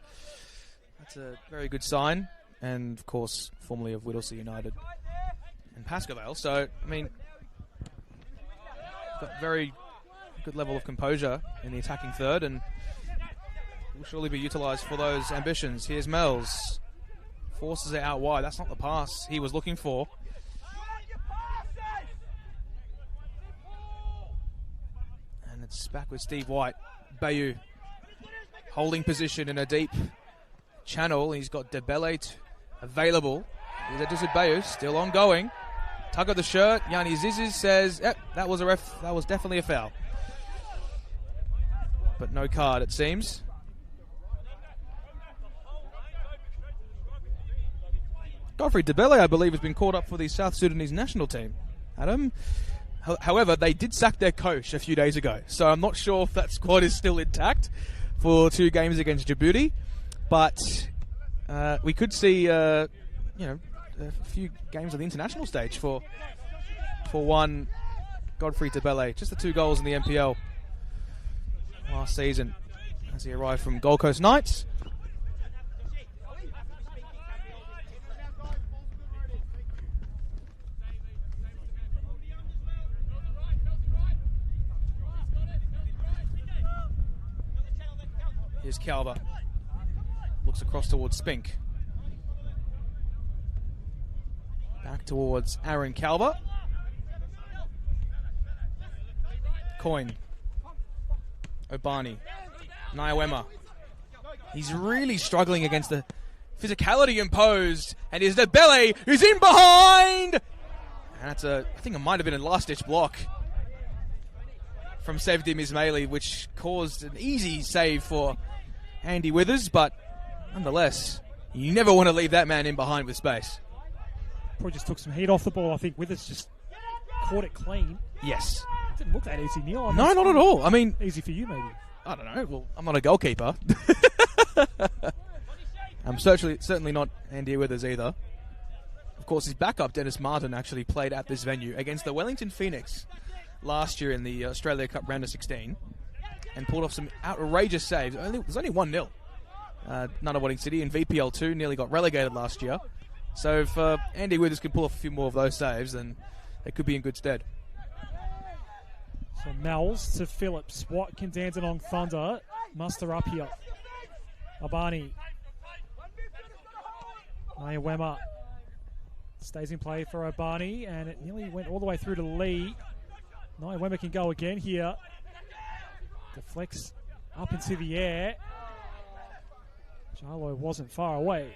that's a very good sign. And, of course, formerly of Whittlesea United and Pascoe. So, I mean, got very good level of composure in the attacking third, and will surely be utilised for those ambitions. Here's Mells. Forces it out wide. That's not the pass he was looking for. And it's back with Steve White. Bayou holding position in a deep channel. He's got Debele available. He's at Bayou, still ongoing. Tug of the shirt. Yanni Zizis says, yep, that was definitely a foul. But no card, it seems. Godfrey Debele, I believe, has been called up for the South Sudanese national team. Adam. However, they did sack their coach a few days ago, so I'm not sure if that squad is still intact for 2 games against Djibouti. But we could see, a few games on the international stage for one Godfrey Debele. Just the 2 goals in the NPL last season as he arrived from Gold Coast Knights. Here's Calver. Looks across towards Spink. Back towards Aaron Calver. Coyne. Obani. Nyawema. He's really struggling against the physicality imposed. And here's Debele, who's in behind! And that's I think it might have been a last-ditch block from Sevdim Ismaili, which caused an easy save for Andy Withers, but nonetheless, you never want to leave that man in behind with space. Probably just took some heat off the ball. I think Withers just caught it clean. Yes. Didn't look that easy, Neil. No, not at all. I mean, easy for you, maybe. I don't know. Well, I'm not a goalkeeper. I'm certainly not Andy Withers either. Of course, his backup, Dennis Martin, actually played at this venue against the Wellington Phoenix last year in the Australia Cup round of 16 and pulled off some outrageous saves. It was only 1-0. Nunawading City in VPL 2 nearly got relegated last year. So if Andy Withers can pull off a few more of those saves, then they could be in good stead. So Mells to Phillips. What can Dandenong Thunder muster up here? Abani. Nyawema stays in play for Abani, and it nearly went all the way through to Lee. Nyawema can go again here. Deflects up into the air. Jarlo wasn't far away.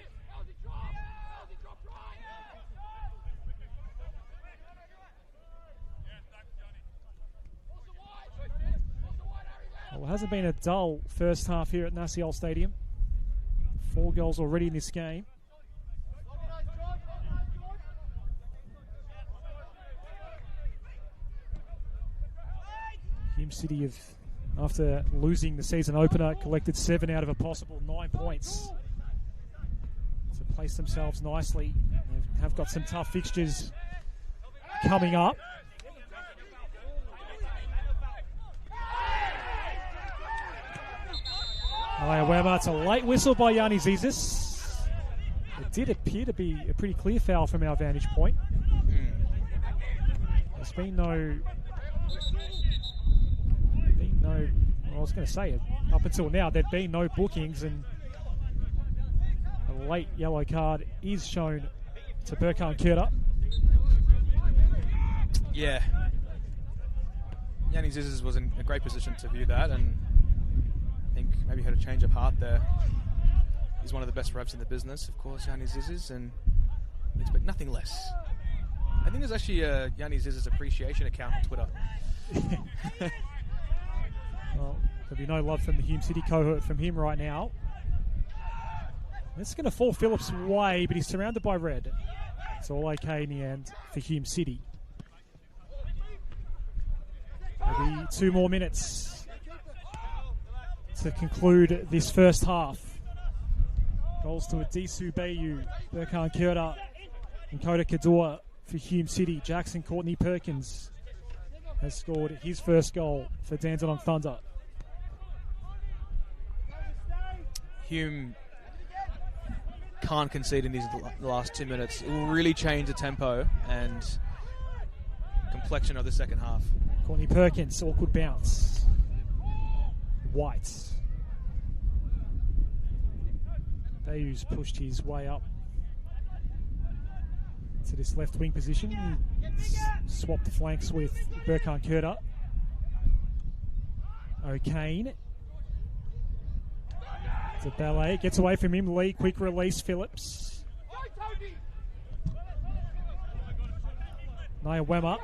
Well, it hasn't been a dull first half here at Nasiol Stadium. 4 goals already in this game. Hume City have, after losing the season opener, collected 7 out of a possible 9 points to place themselves nicely. They have got some tough fixtures coming up. Wema, it's a late whistle by Yanni Zizis. It did appear to be a pretty clear foul from our vantage point. There's been no, I was going to say, up until now, there'd been no bookings, and a late yellow card is shown to Burkhan Kurta. Yeah. Yanni Zizis was in a great position to view that, and I think maybe had a change of heart there. He's one of the best refs in the business, of course, Yanni Zizis, and we expect nothing less. I think there's actually a Yanni Zizis appreciation account on Twitter. Well, there'll be no love from the Hume City cohort from him right now. It's going to fall Phillips' way, but he's surrounded by red. It's all okay in the end for Hume City. Maybe 2 more minutes to conclude this first half. Goals to Adisu Bayu, Burkhan Kurta, and Kota Kadua for Hume City. Jackson Courtney Perkins has scored his first goal for Dandenong Thunder. Hume can't concede in these last 2 minutes. It will really change the tempo and complexion of the second half. Courtney Perkins, awkward bounce. White. Bayou's pushed his way up to this left wing position. Swapped the flanks with Burkhan Kurta. O'Kane. To Ballet. Gets away from him. Lee, quick release. Phillips. Naya Wemmer.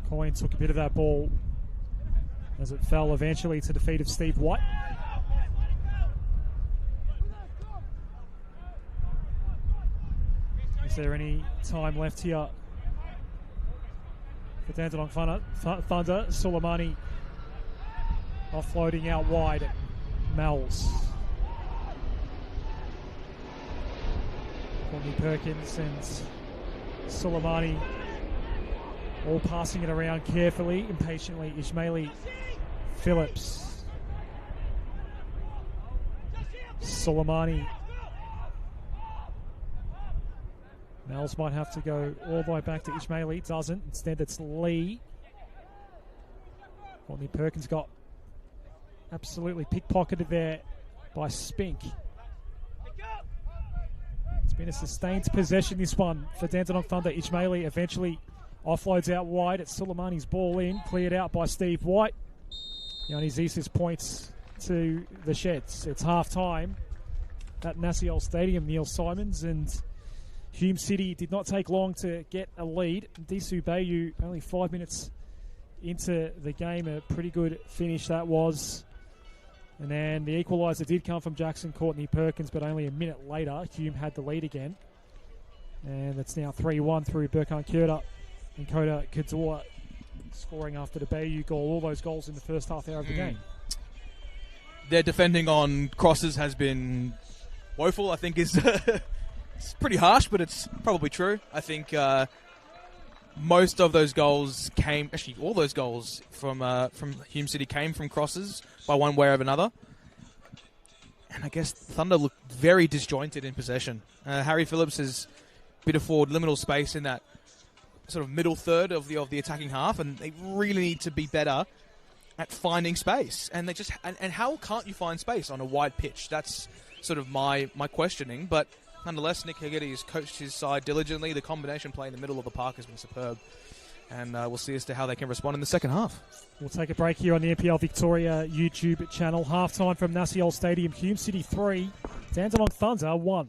Coyne took a bit of that ball as it fell eventually to the feet of Steve White. Is there any time left here for Dandenong Thunder? Soleimani offloading out wide. Mells. Courtney Perkins and Soleimani all passing it around carefully, impatiently. Ismaili Phillips. Soleimani. Mells might have to go all the way back to Ismaili. Doesn't. Instead, it's Lee. Courtney Perkins got absolutely pickpocketed there by Spink. It's been a sustained possession, this one, for Dandenong Thunder. Ismaili eventually offloads out wide. It's Soleimani's ball in, cleared out by Steve White. Yanni Zizis points to the sheds. It's half-time at Nasiol Stadium, Neil Simons, and Hume City did not take long to get a lead. Disu Bayu, only 5 minutes into the game, a pretty good finish that was. And then the equaliser did come from Jackson Courtney Perkins, but only a minute later, Hume had the lead again. And it's now 3-1 through Burkhan Kurta and Kota Kadua scoring after the Bayu goal. All those goals in the first half hour of the game. Their defending on crosses has been woeful, I think is it's pretty harsh, but it's probably true. I think most of those goals came, actually all those goals from Hume City came from crosses by one way or another. And I guess Thunder looked very disjointed in possession. Harry Phillips has bit of forward liminal space in that sort of middle third of the attacking half, and they really need to be better at finding space. And they just and how can't you find space on a wide pitch? That's sort of my questioning. But nonetheless, Nick Hegarty has coached his side diligently. The combination play in the middle of the park has been superb. And we'll see as to how they can respond in the second half. We'll take a break here on the NPL Victoria YouTube channel. Half-time from Nasiol Stadium. Hume City 3, Dandenong Thunder 1.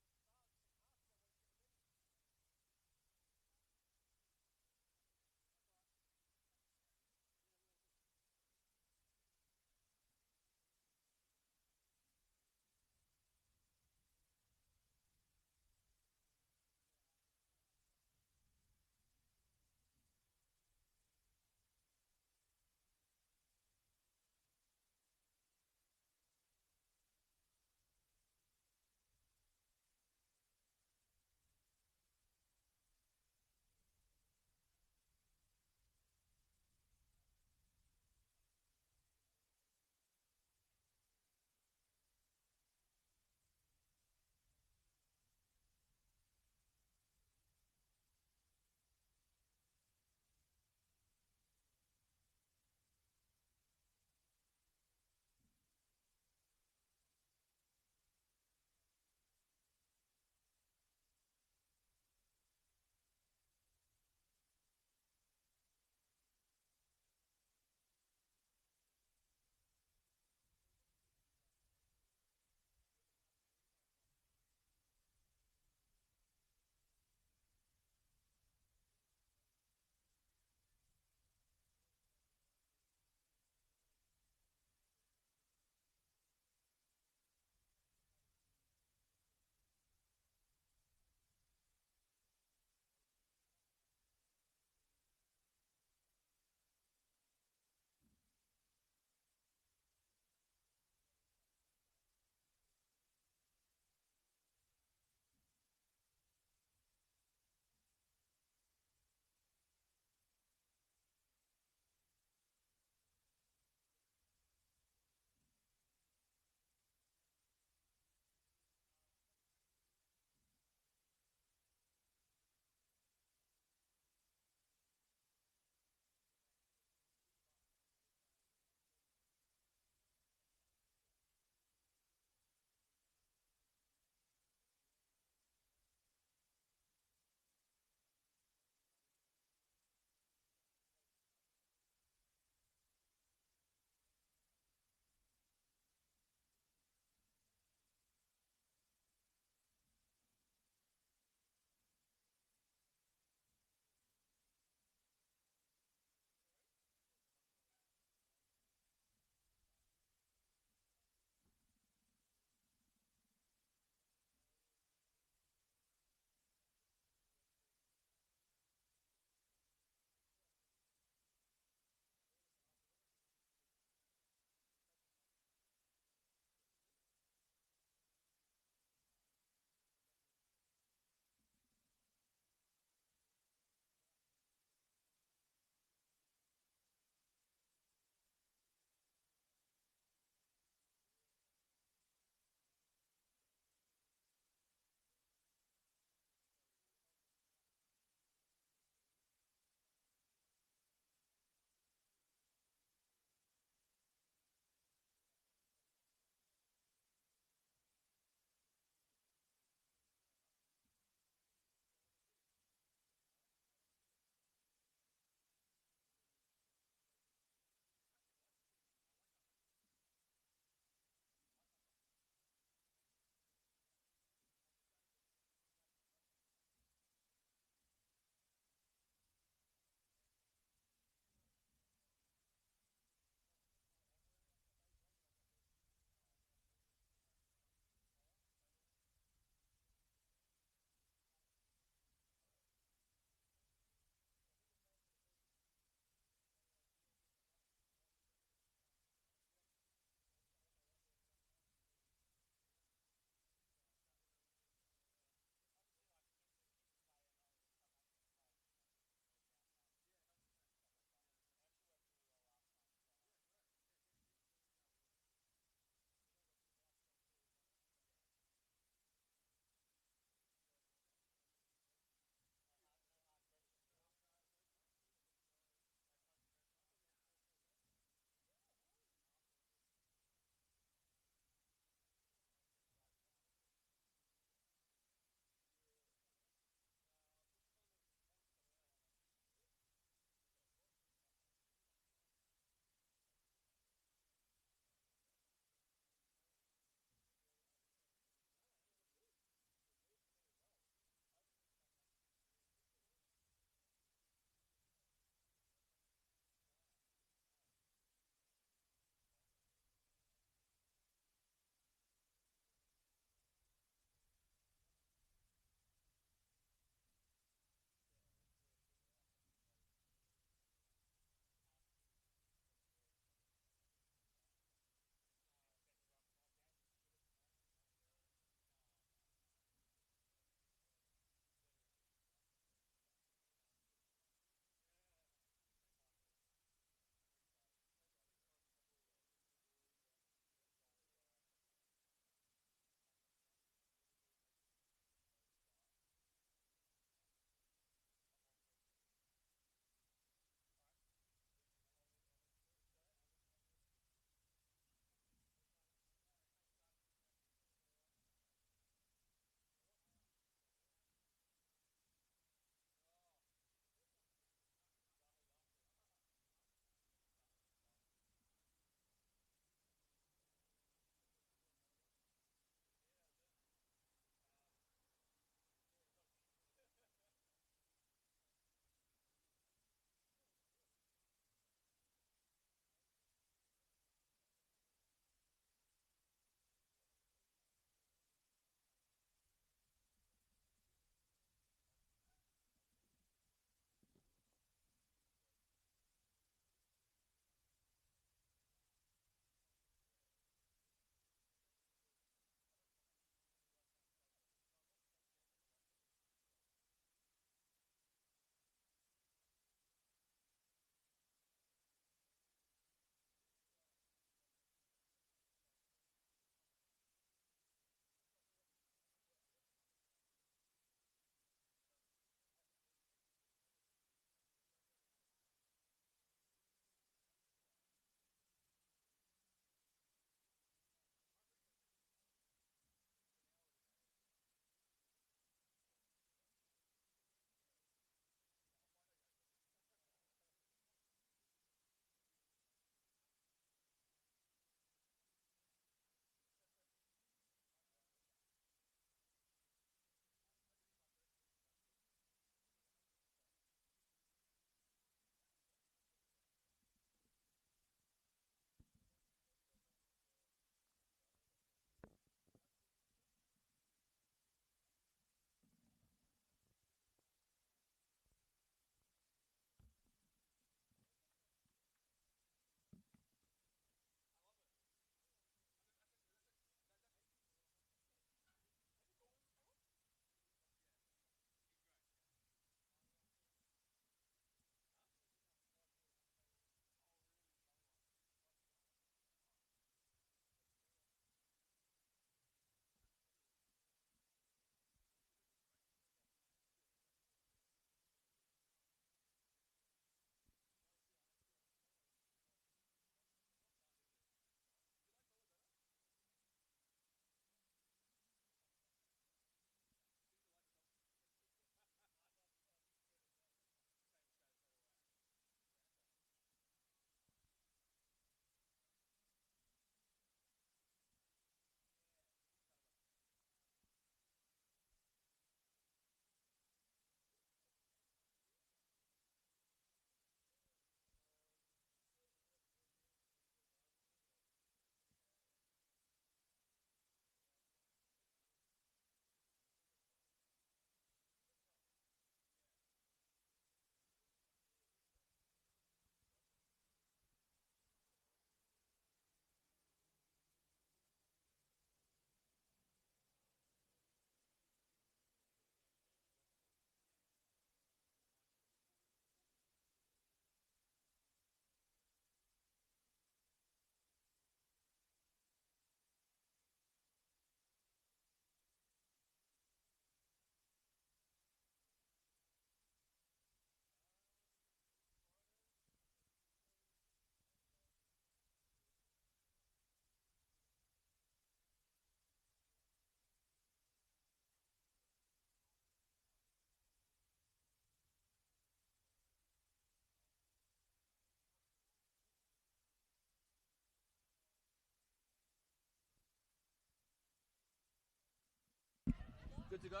Good to go?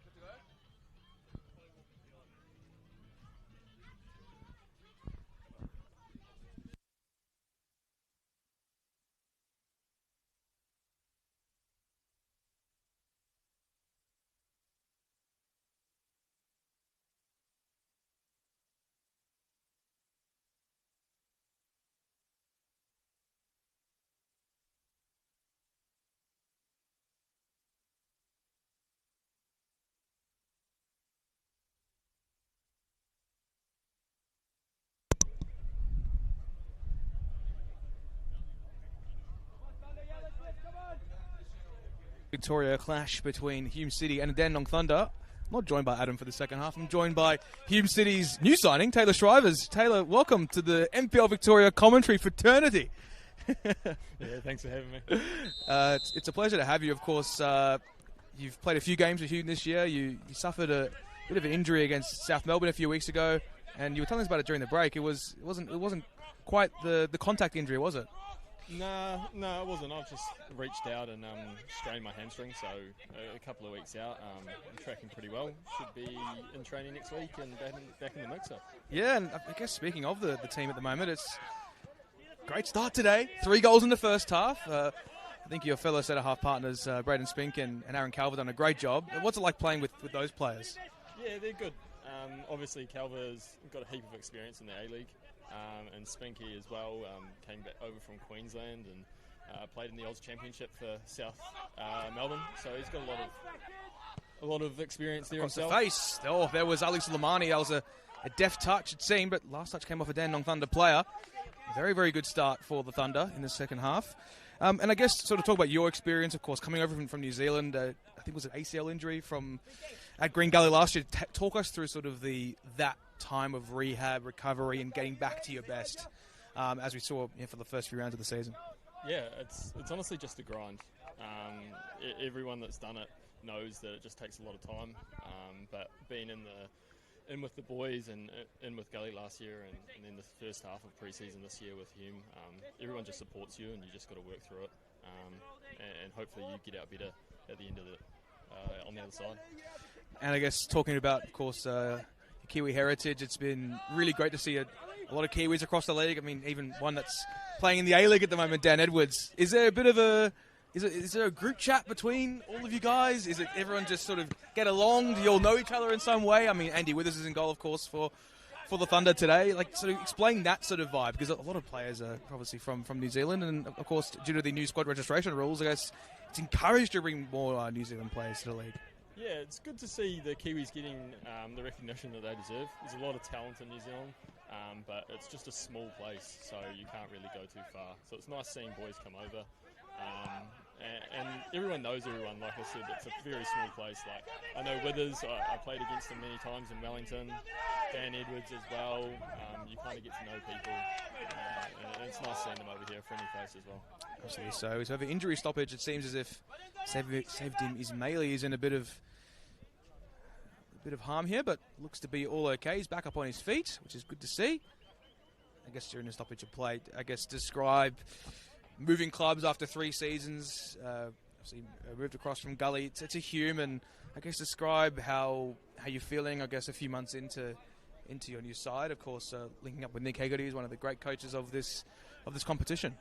Good to go? Victoria clash between Hume City and Dandenong Thunder. I'm not joined by Adam for the second half. I'm joined by Hume City's new signing, Taylor Shrivers. Taylor, welcome to the NPL Victoria commentary fraternity. Yeah, thanks for having me. It's a pleasure to have you. Of course, you've played a few games with Hume this year. You suffered a bit of an injury against South Melbourne a few weeks ago, and you were telling us about it during the break. It wasn't quite the contact injury, was it? No, it wasn't. I've just reached out and strained my hamstring, so a couple of weeks out. I'm tracking pretty well. Should be in training next week and back in the mixer. Yeah, and I guess speaking of the team at the moment, it's a great start today. 3 goals in the first half. I think your fellow centre-half partners, Braden Spink and Aaron Calver, done a great job. What's it like playing with those players? Yeah, they're good. Obviously, Calver's got a heap of experience in the A-League. And Spinky as well came back over from Queensland and played in the Oz Championship for South Melbourne. So he's got a lot of experience there Across himself. the face. Oh, there was Ali Suleimani. That was a deft touch, it seemed, but last touch came off a Dandenong Thunder player. Very, very good start for the Thunder in the second half. And I guess sort of talk about your experience, of course, coming over from New Zealand. I think it was an ACL injury at Green Gully last year. Talk us through sort of that time of rehab, recovery, and getting back to your best, as we saw for the first few rounds of the season. Yeah, it's honestly just a grind. Everyone that's done it knows that it just takes a lot of time. But being in with the boys and in with Gully last year and then the first half of pre-season this year with Hume, everyone just supports you and you just got to work through it. And hopefully you get out better at the end of it on the other side. And I guess talking about, of course, Kiwi heritage, it's been really great to see a lot of Kiwis across the league. I mean, even one that's playing in the A-League at the moment, Dan Edwards. Is there a bit of is there a group chat between all of you guys? Is it everyone just sort of get along? Do you all know each other in some way? I mean, Andy Withers is in goal, of course, for the Thunder today. Like, sort of explain that sort of vibe, because a lot of players are obviously from New Zealand, and of course, due to the new squad registration rules, I guess it's encouraged to bring more New Zealand players to the league. Yeah, it's good to see the Kiwis getting the recognition that they deserve. There's a lot of talent in New Zealand, but it's just a small place, so you can't really go too far. So it's nice seeing boys come over. And everyone knows everyone. Like I said, it's a very small place. Like, I know Withers, I played against him many times in Wellington. Dan Edwards as well. You kind of get to know people. And it's nice seeing them over here, friendly face as well. Absolutely so. So, over injury stoppage, it seems as if Sevdim Ismaili is in a bit of harm here, but looks to be all okay. He's back up on his feet, which is good to see. I guess during the stoppage of play, describe moving clubs after 3 seasons. Obviously moved across from Gully to Hume, and I guess describe how you're feeling. I guess a few months into your new side, of course, linking up with Nick Hegarty, who's one of the great coaches of this competition.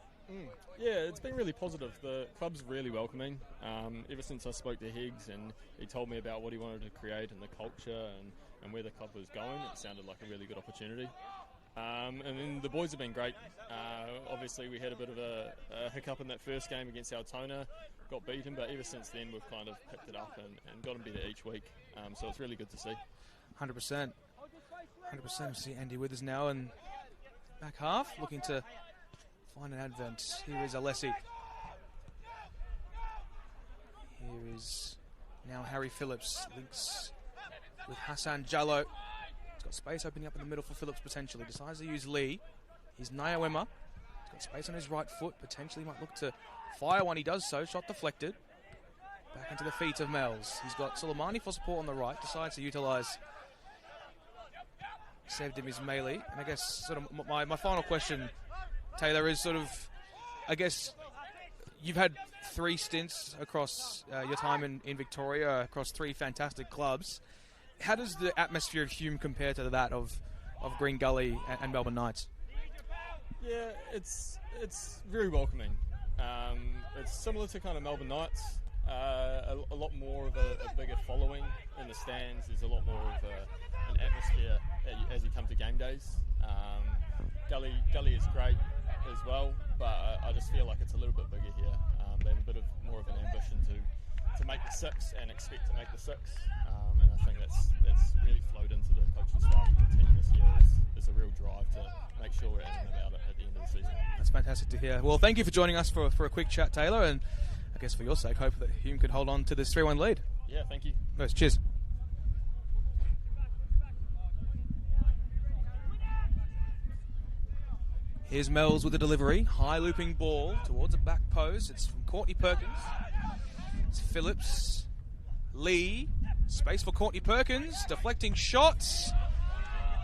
Yeah, it's been really positive. The club's really welcoming. Ever since I spoke to Higgs and he told me about what he wanted to create and the culture and where the club was going, it sounded like a really good opportunity. And then the boys have been great. Obviously, we had a bit of a hiccup in that first game against Altona, got beaten, but ever since then we've kind of picked it up and got them better each week. So it's really good to see. 100%. 100%. See Andy Withers now in back half, looking to find an advent. Here is Alessi. Here is now Harry Phillips. Links with Hassan Jallo. He's got space opening up in the middle for Phillips potentially. Decides to use Lee. He's Naoema. He's got space on his right foot. Potentially might look to fire one. He does so. Shot deflected. Back into the feet of Mells. He's got Soleimani for support on the right. Decides to utilise Sevdim Ismaili. And I guess sort of my final question, Taylor, is sort of, I guess, you've had 3 stints across your time in Victoria, across 3 fantastic clubs. How does the atmosphere of Hume compare to that of Green Gully and Melbourne Knights? Yeah, it's very welcoming. It's similar to kind of Melbourne Knights. A lot more of a bigger following in the stands. There's a lot more of an atmosphere as you come to game days. Gully is great as well, but I just feel like it's a little bit bigger here. They have a bit more of an ambition to make the 6 and expect to make the 6, and I think that's really flowed into the coaching staff and the team this year. It's a real drive to make sure we're in and about it at the end of the season. That's fantastic to hear. Well, thank you for joining us for a quick chat, Taylor, and I guess for your sake, hope that Hume could hold on to this 3-1 lead. Yeah, thank you. Yes, cheers. Here's Mells with the delivery. High looping ball towards the back post. It's from Courtney Perkins. It's Phillips. Lee. Space for Courtney Perkins. Deflecting shots.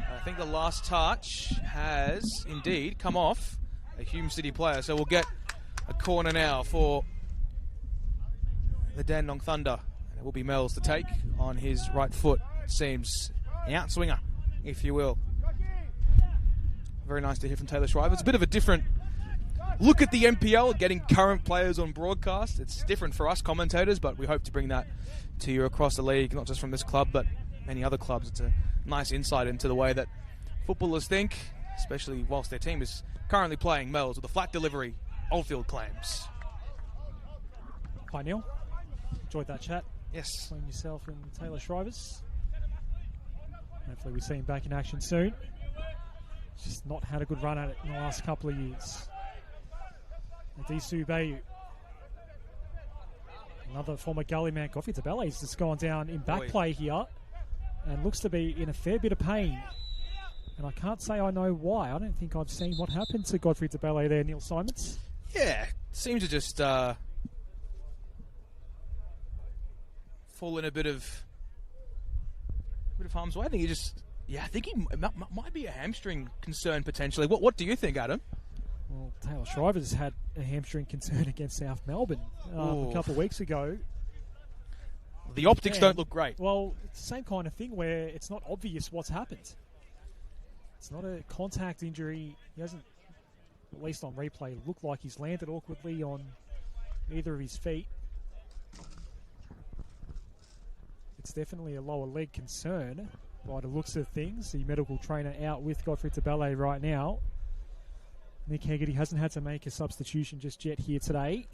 I think the last touch has indeed come off a Hume City player. So we'll get a corner now for the Dandenong Thunder. And it will be Mells to take on his right foot. Seems an outswinger, if you will. Very nice to hear from Taylor Shriver. It's a bit of a different look at the NPL, getting current players on broadcast. It's different for us commentators, but we hope to bring that to you across the league, not just from this club, but many other clubs. It's a nice insight into the way that footballers think, especially whilst their team is currently playing. Mells with a flat delivery. Oldfield claims. Hi, Neil. Enjoyed that chat. Yes. Between yourself and Taylor Shrivers. Hopefully we see him back in action soon. Just not had a good run at it in the last couple of years. Adisu Bayu. Another former gully man, Godfrey Tabele's just gone down in back play here and looks to be in a fair bit of pain. And I can't say I know why. I don't think I've seen what happened to Godfrey Tabele there, Neil Simons. Yeah, seems to just fall in a bit of harm's way. I think I think he might be a hamstring concern potentially. What do you think, Adam? Well, Taylor Shrivers had a hamstring concern against South Melbourne a couple of weeks ago. The optics don't look great. Well, it's the same kind of thing where it's not obvious what's happened. It's not a contact injury. He hasn't, at least on replay, looked like he's landed awkwardly on either of his feet. It's definitely a lower leg concern by the looks of things. The medical trainer out with Godfrey Tabele right now. Nick Hegarty hasn't had to make a substitution just yet here today.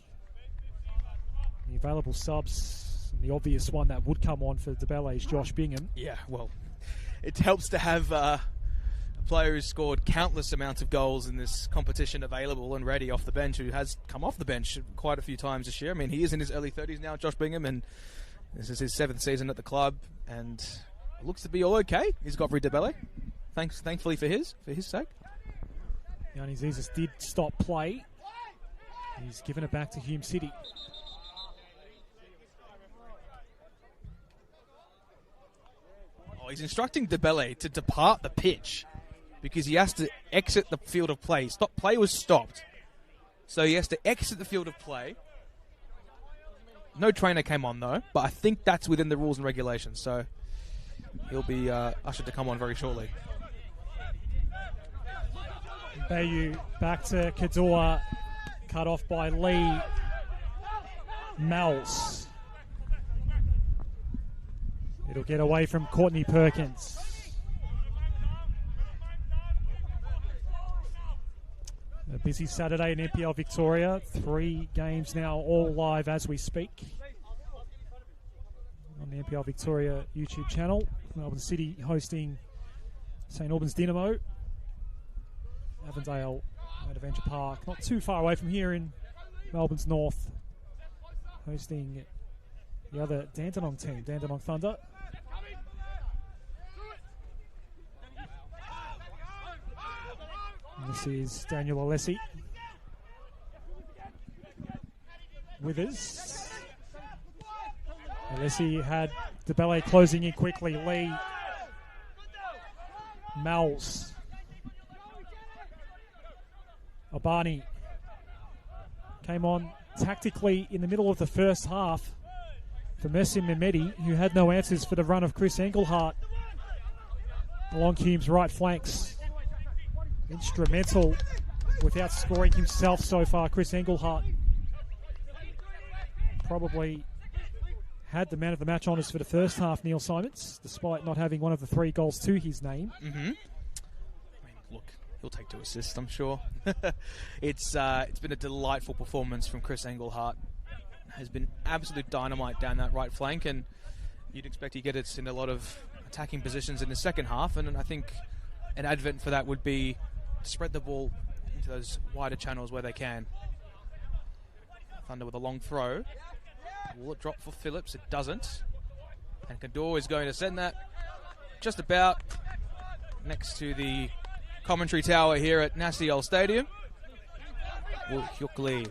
The available subs, and the obvious one that would come on for Tabele is Josh Bingham. Yeah, well, it helps to have a player who's scored countless amounts of goals in this competition available and ready off the bench, who has come off the bench quite a few times this year. I mean, he is in his early 30s now, Josh Bingham, and this is his 7th season at the club, and it looks to be all okay. He's Godfrey Tabele. Thankfully for his sake. Yanni Zizas did stop play. He's given it back to Hume City. Oh, he's instructing Tabele to depart the pitch because he has to exit the field of play. Play was stopped. So he has to exit the field of play. No trainer came on, though, but I think that's within the rules and regulations, so he'll be ushered to come on very shortly. Bayu back to Kadua, cut off by Lee. Mells. It'll get away from Courtney Perkins. A busy Saturday in NPL Victoria. 3 games now, all live as we speak. On the NPL Victoria YouTube channel. Melbourne City hosting St Albans Dynamo. Avondale at Adventure Park, not too far away from here in Melbourne's north, hosting the other Dandenong team, Dandenong Thunder. And this is Daniel Alessi. Withers. Alessi had Tabele closing in quickly. Lee. Mells. Abani came on tactically in the middle of the first half for Messi Mehmedi, who had no answers for the run of Chris Engelhardt along Hume's right flanks. Instrumental without scoring himself so far, Chris Engelhardt. Probably had the man of the match honours for the first half, Neil Simons, despite not having one of the 3 goals to his name. Mm-hmm. I mean, look, he'll take 2 assists, I'm sure. It's been a delightful performance from Chris Engelhardt. Has been absolute dynamite down that right flank, and you'd expect he get it in a lot of attacking positions in the second half, and I think an advent for that would be to spread the ball into those wider channels where they can. Thunder with a long throw. Will it drop for Phillips? It doesn't. And Kador is going to send that just about next to the commentary tower here at Nasiol Stadium. Will Hyuk Lee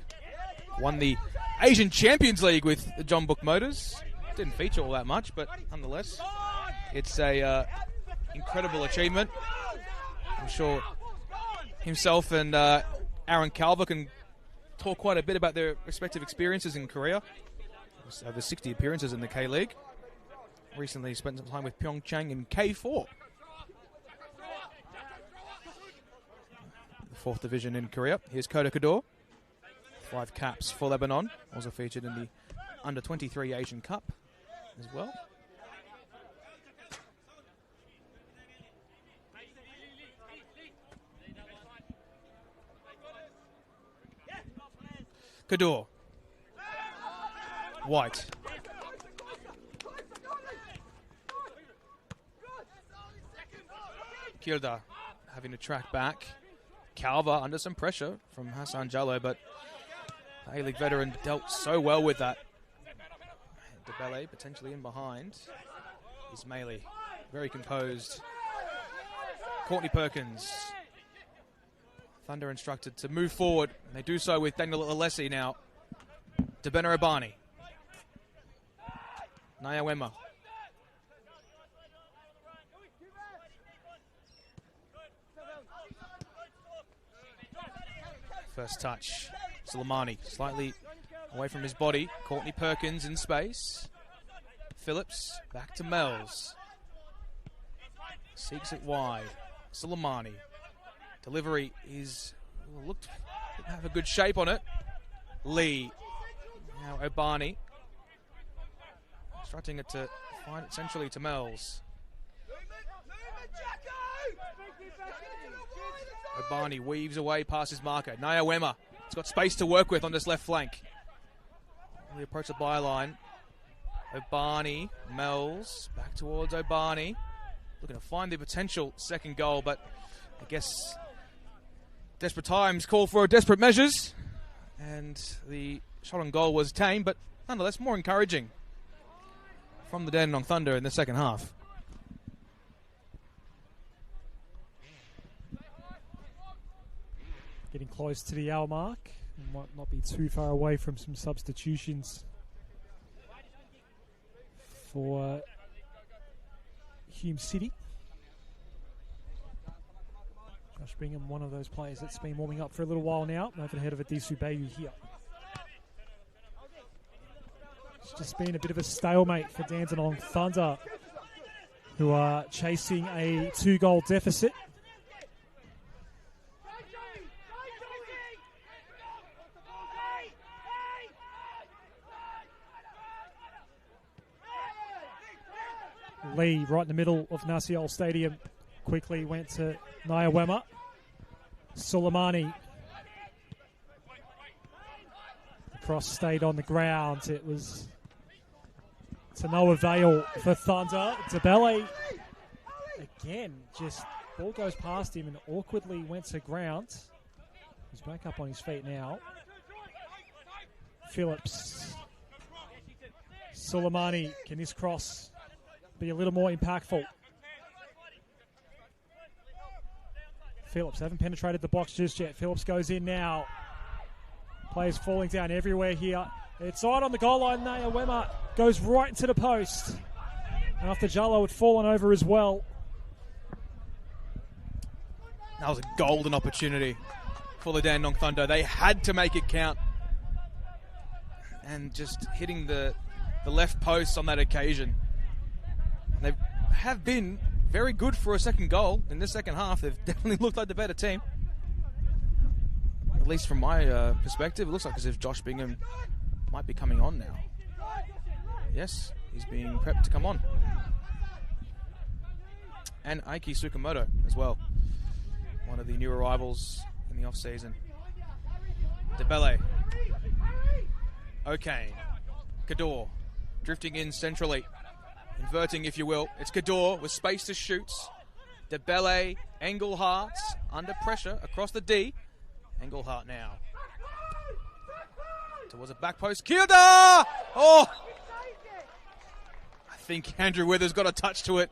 won the Asian Champions League with the John Book Motors. Didn't feature all that much, but nonetheless, it's a incredible achievement. I'm sure himself and Aaron Calver can talk quite a bit about their respective experiences in Korea. Over 60 appearances in the K-League. Recently spent some time with Pyeongchang in K4. The 4th division in Korea. Here's Kota Kador. 5 caps for Lebanon. Also featured in the Under-23 Asian Cup as well. Kador. White. Kirda having to track back. Calva under some pressure from Hassan Jallo, but the A-League veteran dealt so well with that. Debele potentially in behind. Ismaili very composed. Courtney Perkins. Thunder instructed to move forward. They do so with Daniel Alessi now. Debena Obani. Nyawema. First touch. Soleimani slightly away from his body. Courtney Perkins in space. Phillips back to Mells. Seeks it wide. Soleimani. Delivery is looked to have a good shape on it. Lee. Now Obani. Instructing it to find it centrally to Mells. Obani weaves away past his marker. Nyawema. He's got space to work with on this left flank. We approach the byline. Obani, Mells, back towards Obani. Looking to find the potential second goal, but I guess desperate times call for desperate measures. And the shot on goal was tame, but nonetheless more encouraging from the Dandenong Thunder in the second half. Getting close to the hour mark. Might not be too far away from some substitutions for Hume City. Josh Bingham, one of those players that's been warming up for a little while now, over the head of Adisu Bayu here. It's just been a bit of a stalemate for Dandenong Thunder, who are chasing a 2-goal deficit. Lee, right in the middle of Nasiol Stadium, quickly went to Nyawema. Soleimani. The cross stayed on the ground. It was to no avail for Thunder. Debele, again, just ball goes past him and awkwardly went to ground. He's back up on his feet now. Phillips. Soleimani, can this cross be a little more impactful? Phillips haven't penetrated the box just yet. Phillips goes in now. Players falling down everywhere here. It's side on the goal line. Nyawema goes right into the post. After Jallo had fallen over as well. That was a golden opportunity for the Dandenong Thunder. They had to make it count. and just hitting the left post on that occasion. And they have been very good for a second goal in this second half. They've definitely looked like the better team. At least from my perspective, it looks like as if Josh Bingham might be coming on now. Yes, he's being prepped to come on. And Aiki Tsukamoto as well. One of the new arrivals in the off-season. DeBelle. O'Kane. Kador. Drifting in centrally. Inverting, if you will. It's Kador with space to shoot. DeBelle. Engelhardt under pressure across the D. Engelhardt now. Towards a back post. Kilda! Oh! I think Andrew Withers got a touch to it.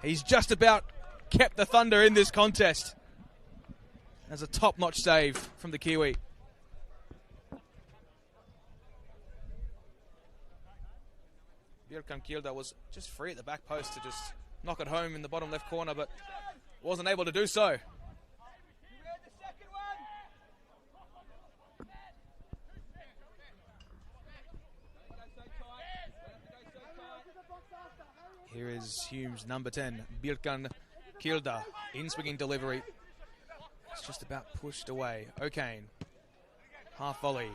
He's just about kept the Thunder in this contest. As a top-notch save from the Kiwi. Björkan Kilda was just free at the back post to just knock it home in the bottom left corner, but wasn't able to do so. Here is Hume's number 10, Björkan Kilda, in-swinging delivery. It's just about pushed away. O'Kane, half volley.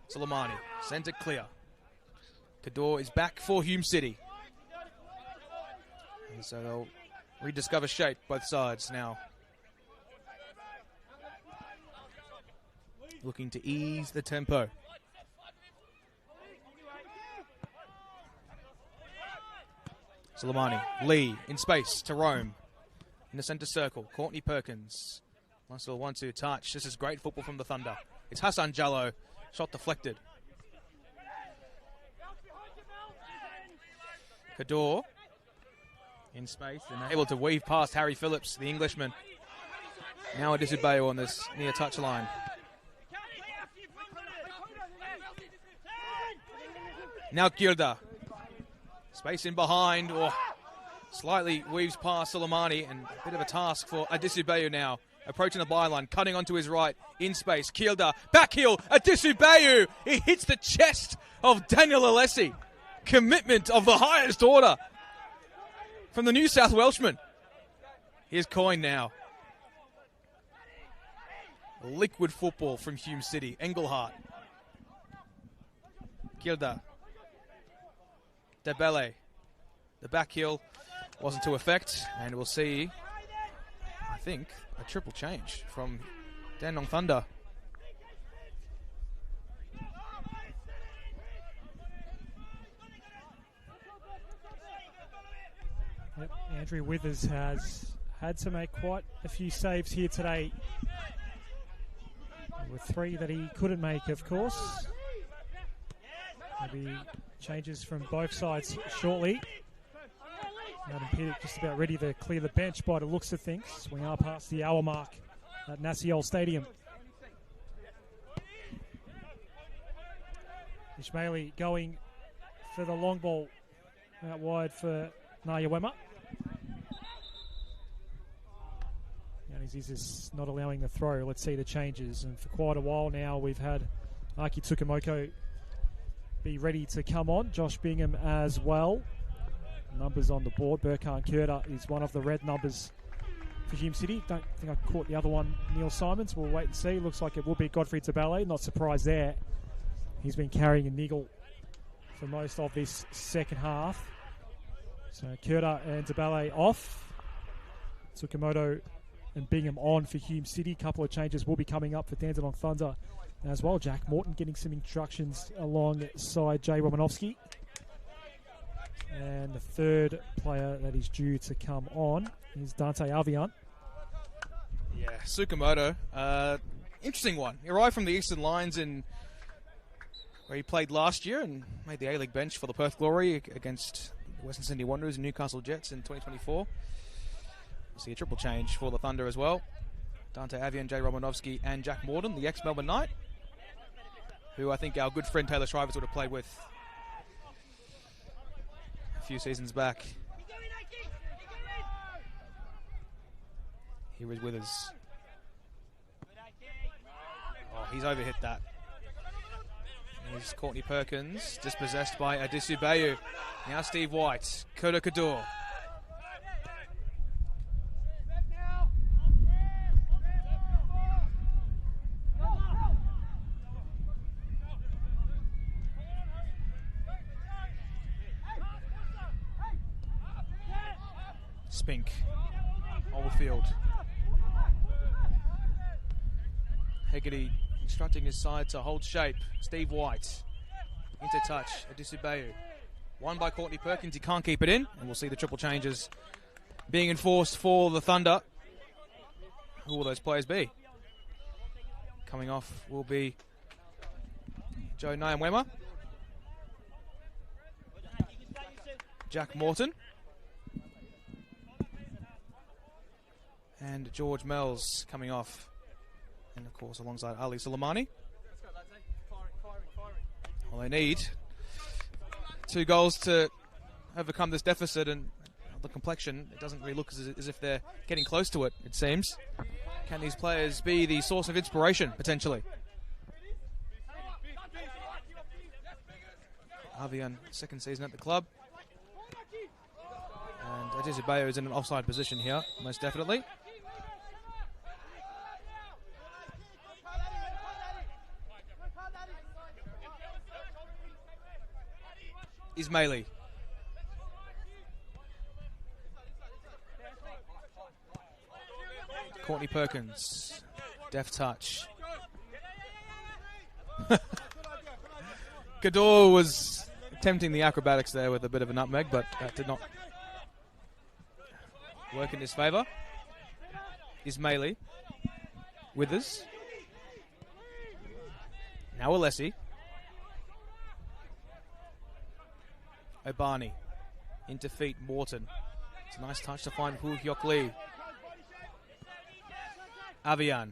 Soleimani, sent it clear. Kador is back for Hume City. And so they'll rediscover shape, both sides now. Looking to ease the tempo. Soleimani, Lee in space to Rome. In the centre circle, Courtney Perkins. Nice little 1-2 touch. This is great football from the Thunder. It's Hassan Jallo. Shot deflected. Kador in space and able to weave past Harry Phillips, the Englishman. Now Adisubayo on this near touchline. Now Kilda. Space in behind. Oh, slightly weaves past Soleimani, and a bit of a task for Adisubayo now. Approaching the byline, cutting onto his right, in space. Kilda, back heel, Adisubayo. He hits the chest of Daniel Alessi. Commitment of the highest order from the New South Welshman. Here's Coyne now. Liquid football from Hume City. Engelhardt. Kilda. DeBelle. The back heel wasn't to effect, and we'll see, I think, a triple change from Dandenong Thunder. Yep, Andrew Withers has had to make quite a few saves here today. There were 3 that he couldn't make, of course. Maybe changes from both sides shortly. Adam Pittock just about ready to clear the bench by the looks of things. We are past the hour mark at Nasiol Stadium. Ishmaeli going for the long ball out wide for Nayawema. He's not allowing the throw. Let's see the changes. And for quite a while now, we've had Aki Tsukamoko be ready to come on. Josh Bingham as well. Numbers on the board. Burkhan Kurta is one of the red numbers for Hume City. Don't think I caught the other one, Neil Simons. We'll wait and see. Looks like it will be Godfrey DeBelle. Not surprised there. He's been carrying a niggle for most of this second half. So Kurta and DeBelle off. Tsukamoto and Bingham on for Hume City. Couple of changes will be coming up for Dandenong Thunder as well. Jack Morton getting some instructions alongside Jay Romanovsky. And the third player that is due to come on is Dante Alvian. Yeah, Tsukamoto. Interesting one. He arrived from the Eastern Lions in where he played last year and made the A-League bench for the Perth Glory against the Western Sydney Wanderers and Newcastle Jets in 2024. We'll see a triple change for the Thunder as well. Dante Avian, Jay Romanovsky and Jack Morton, the ex-Melbourne Knight, who I think our good friend Taylor Shrivers would have played with a few seasons back. Here is Withers. Oh, he's overhit that. Here's Courtney Perkins, dispossessed by Adisu Bayu. Now Steve White, Koda Kador. Spink, Oldfield. Hegarty instructing his side to hold shape. Steve White into touch. Adisu Bayu. Won by Courtney Perkins. He can't keep it in. And we'll see the triple changes being enforced for the Thunder. Who will those players be? Coming off will be Joe Nyamwema, Jack Morton, and George Mells coming off. And of course alongside Ali Soleimani. Well, they need 2 goals to overcome this deficit, and the complexion, it doesn't really look as if they're getting close to it, it seems. Can these players be the source of inspiration, potentially? Avian, second season at the club. And Adisu Bayu is in an offside position here, most definitely. Ismaili. Courtney Perkins. Deft touch. Kador was attempting the acrobatics there with a bit of a nutmeg, but that did not work in his favour. Ismaili. Withers. Now Alessi. Obani into feet Morton. It's a nice touch to find Hu Hyok Lee. Avian.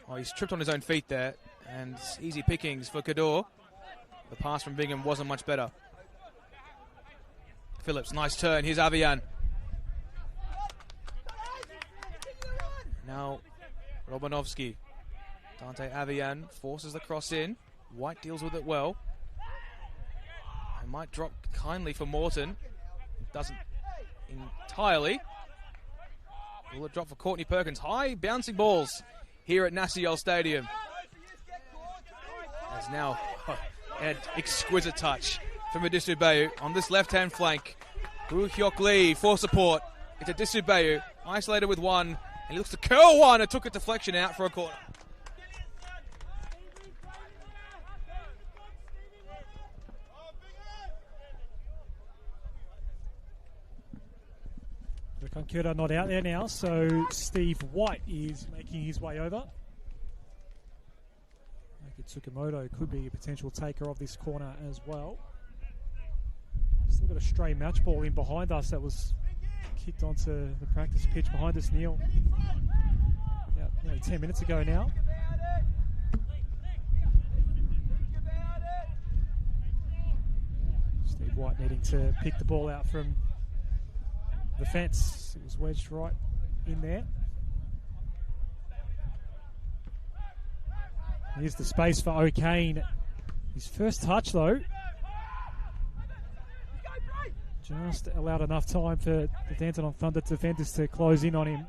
Oh, he's tripped on his own feet there, and easy pickings for Kador. The pass from Bingham wasn't much better. Phillips, nice turn. Here's Avian. Now Romanovsky. Dante Avian forces the cross in. White deals with it well. It might drop kindly for Morton. It doesn't entirely. Will it drop for Courtney Perkins? High bouncing balls here at Nasiel Stadium. As now an exquisite touch from Adisu Bayu on this left-hand flank. Hu Hyok Lee for support. It's Adisu Bayu isolated with one, and he looks to curl one. It took a deflection out for a corner. Concura not out there now, so Steve White is making his way over. Tsukamoto could be a potential taker of this corner as well. Still got a stray match ball in behind us that was kicked onto the practice pitch behind us, Neil. About nearly 10 minutes ago now. Steve White needing to pick the ball out from the fence. It was wedged right in there. Here's the space for O'Kane. His first touch though just allowed enough time for the Dandenong Thunder defenders to close in on him.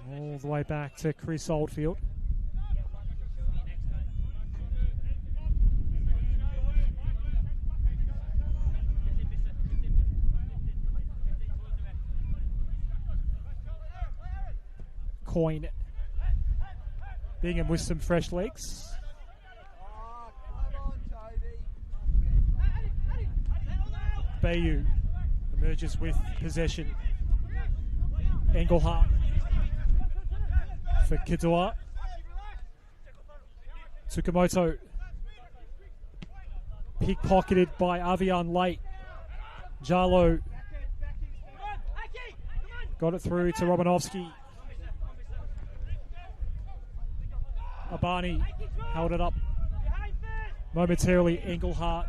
All the way back to Chris Oldfield. Coin. Bingham with some fresh legs. Bayu emerges with possession. Engelhardt for Kadua. Tsukamoto pickpocketed by Avian late. Jalo got it through to Romanovsky. Abani held it up momentarily. Engelhardt.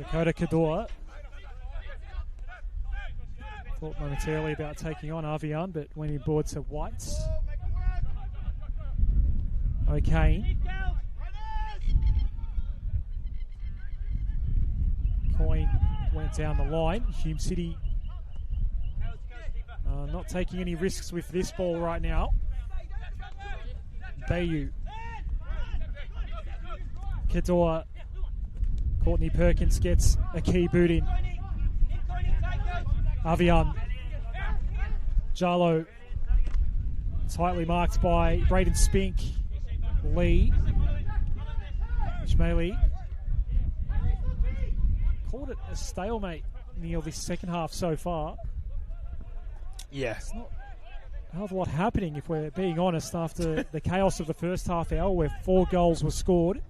Dakota Kador thought momentarily about taking on Avian, but went inboard to Whites. O'Kane. Coin went down the line. Hume City not taking any risks with this ball right now. Bayou. Kador. Courtney Perkins gets a key boot in. Avian. Jarlo. Tightly marked by Braden Spink. Lee. Ishmaeli. Called it a stalemate near this second half so far. Yeah. It's not a hell of a lot happening, if we're being honest, after the chaos of the first half hour where 4 goals were scored.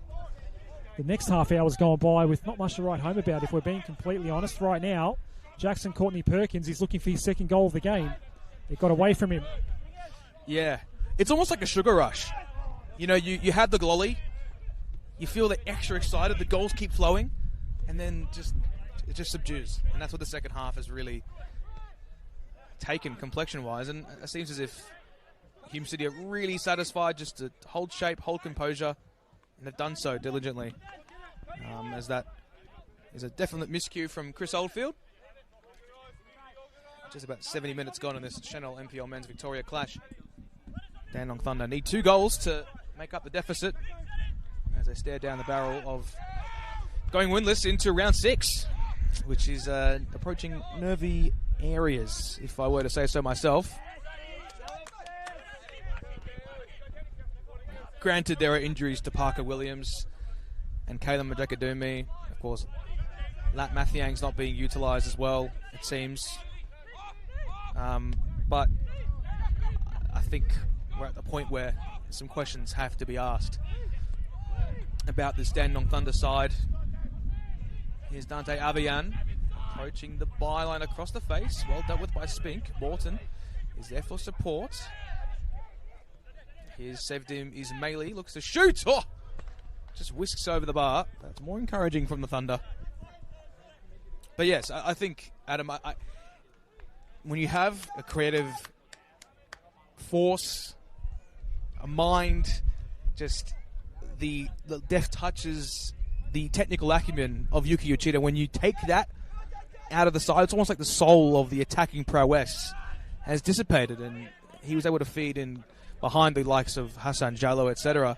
The next half hour's gone by with not much to write home about, if we're being completely honest. Right now, Jackson Courtney Perkins is looking for his second goal of the game. It got away from him. Yeah. It's almost like a sugar rush. You know, you had the glolly, you feel the extra excited, the goals keep flowing, and then it just subdues. And that's what the second half has really taken complexion-wise. And it seems as if Hume City are really satisfied just to hold shape, hold composure, and they've done so diligently. As that is a definite miscue from Chris Oldfield. Just about 70 minutes gone in this Senol NPL Men's Victoria clash. Dandenong Thunder need 2 goals to make up the deficit as they stare down the barrel of going winless into round 6, which is approaching nervy areas, if I were to say so myself. Granted, there are injuries to Parker Williams and Kayla Madekadumi. Of course, Lat Mathiang's not being utilised as well, it seems. But I think we're at the point where some questions have to be asked about this Dandenong Thunder side. Here's Dante Avian approaching the byline across the face. Well dealt with by Spink. Morton is there for support. Here's Sevdim Ismaili. Looks to shoot. Oh! Just whisks over the bar. That's more encouraging from the Thunder. But yes, I think, Adam, when you have a creative force, a mind, just the deft touches, the technical acumen of Yuki Uchida, when you take that out of the side, it's almost like the soul of the attacking prowess has dissipated, and he was able to feed in behind the likes of Hassan Jallo, etc.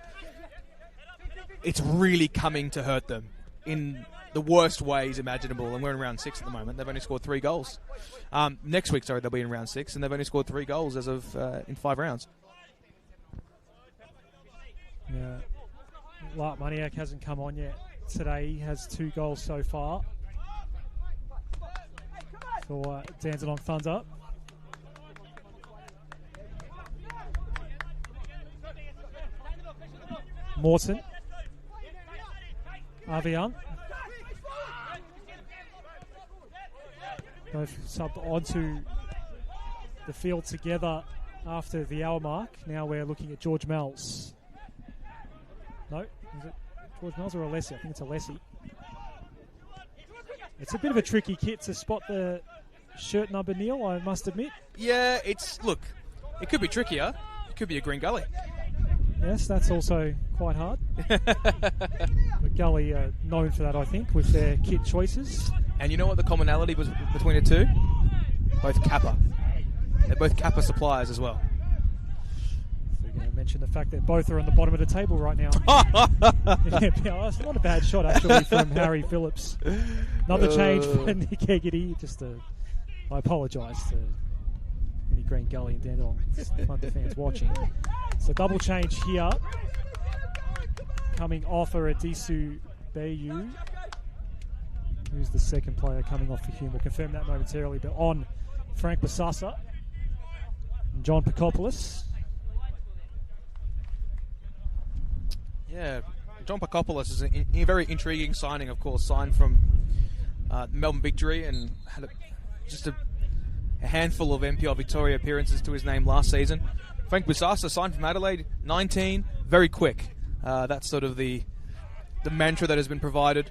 It's really coming to hurt them in the worst ways imaginable, and we're in round 6 at the moment. They've only scored 3 goals. Next week, they'll be in round 6, and they've only scored 3 goals as of in 5 rounds. Yeah, Lart Maniak hasn't come on yet today. He has 2 goals so far for Dandenong Thunder. Morton. Avian. Both subbed onto the field together after the hour mark. Now we're looking at George Mells. No, is it George Mells or Alessi? I think it's Alessi. It's a bit of a tricky kit to spot the shirt number, Neil, I must admit. Yeah, look, it could be trickier. It could be a green gully. Yes, that's also quite hard. But Gully are known for that, I think, with their kit choices. And you know what the commonality was between the two? Both Kappa. They're both Kappa suppliers as well. We're going to mention the fact that both are on the bottom of the table right now. Yeah, it's not a bad shot, actually, from Harry Phillips. Another change for Nick Hegarty. I apologise to any Green Gully and Dandenong Thunder fans watching. So double change here. Coming off are Adisu Bayou, who's the second player coming off for Hume. We'll confirm that momentarily. But on Frank Basasa and John Pacopoulos. Yeah, John Pacopoulos is a very intriguing signing, of course. Signed from Melbourne Victory and had just a handful of NPL Victoria appearances to his name last season. Frank Basasa signed from Adelaide, 19, very quick. That's sort of the mantra that has been provided.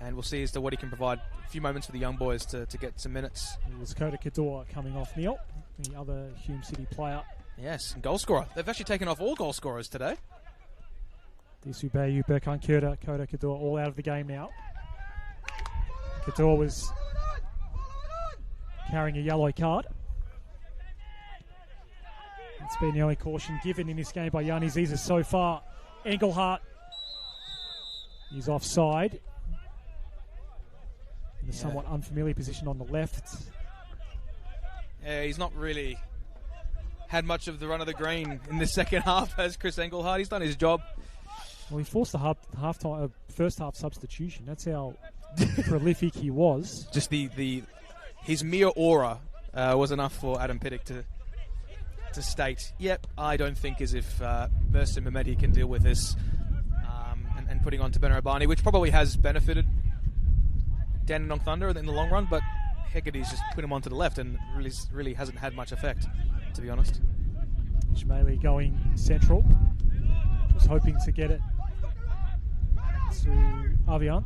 And we'll see as to what he can provide. A few moments for the young boys to get some minutes. It was Kota Kador coming off Neil, the other Hume City player. Yes, and goal scorer. They've actually taken off all goal scorers today. Disu Bayu, Berkan Kota Kador all out of the game now. Kador was carrying a yellow card. It's been the only caution given in this game by Yanni Ziza so far. Engelhardt is offside. In a somewhat unfamiliar position on the left. Yeah, he's not really had much of the run of the green in the second half as Chris Engelhardt. He's done his job. Well, he forced the first half substitution. That's how prolific he was. Just his mere aura was enough for Adam Pittock to state, yep, I don't think as if Mercer Mehmedi can deal with this, and putting on to Ben O'Barney, which probably has benefited Dandenong Thunder in the long run, but Hegarty's just put him onto the left and really hasn't had much effect, to be honest. Ishmaeli going central. Was hoping to get it to Avian.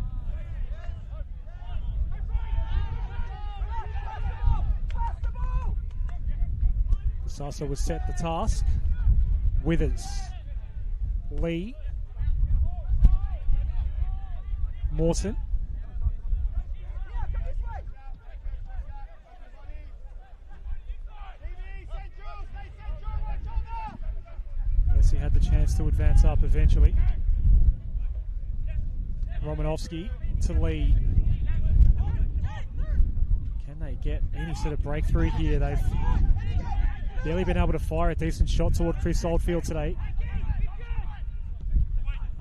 Sasa was set the task. Withers. Lee. Mawson. He had the chance to advance up eventually. Romanovsky to Lee. Can they get any sort of breakthrough here? They've barely been able to fire a decent shot toward Chris Oldfield today.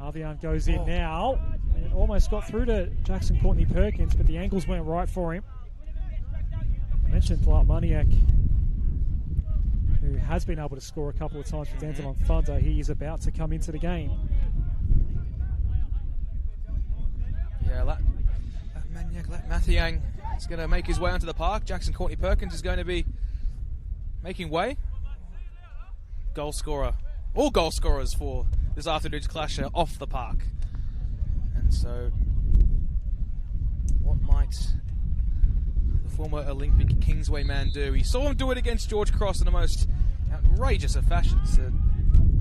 Avian goes in now. And it almost got through to Jackson Courtney Perkins, but the angles went right for him. I mentioned Bart Maniak, who has been able to score a couple of times for Dandenong Thunder. He is about to come into the game. Yeah, Mathiang is going to make his way onto the park. Jackson Courtney Perkins is going to be making way. Goal scorer. All goal scorers for this afternoon's clash are off the park. And so, what might the former Olympic Kingsway man do? He saw him do it against George Cross in the most outrageous of fashions.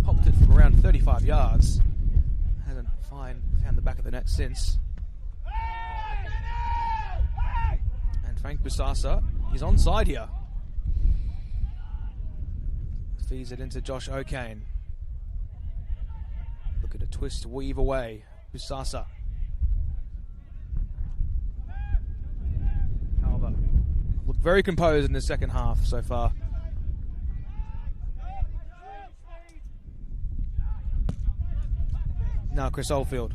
Popped it from around 35 yards. Hasn't found the back of the net since. And Frank Busasa is onside here. Feeds it into Josh O'Kane. Look at a twist, weave away. Busasa. However, looked very composed in the second half so far. Now Chris Oldfield.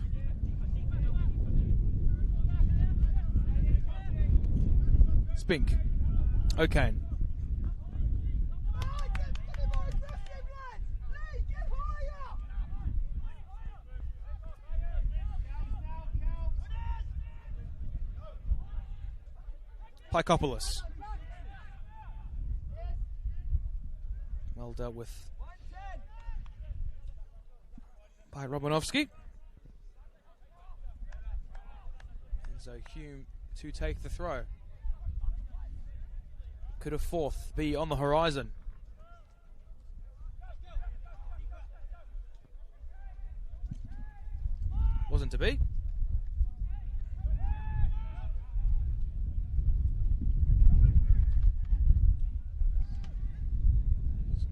Spink. O'Kane. Pykopoulos. Well dealt with by Romanovsky. And so Hume to take the throw. Could a fourth be on the horizon? Wasn't to be.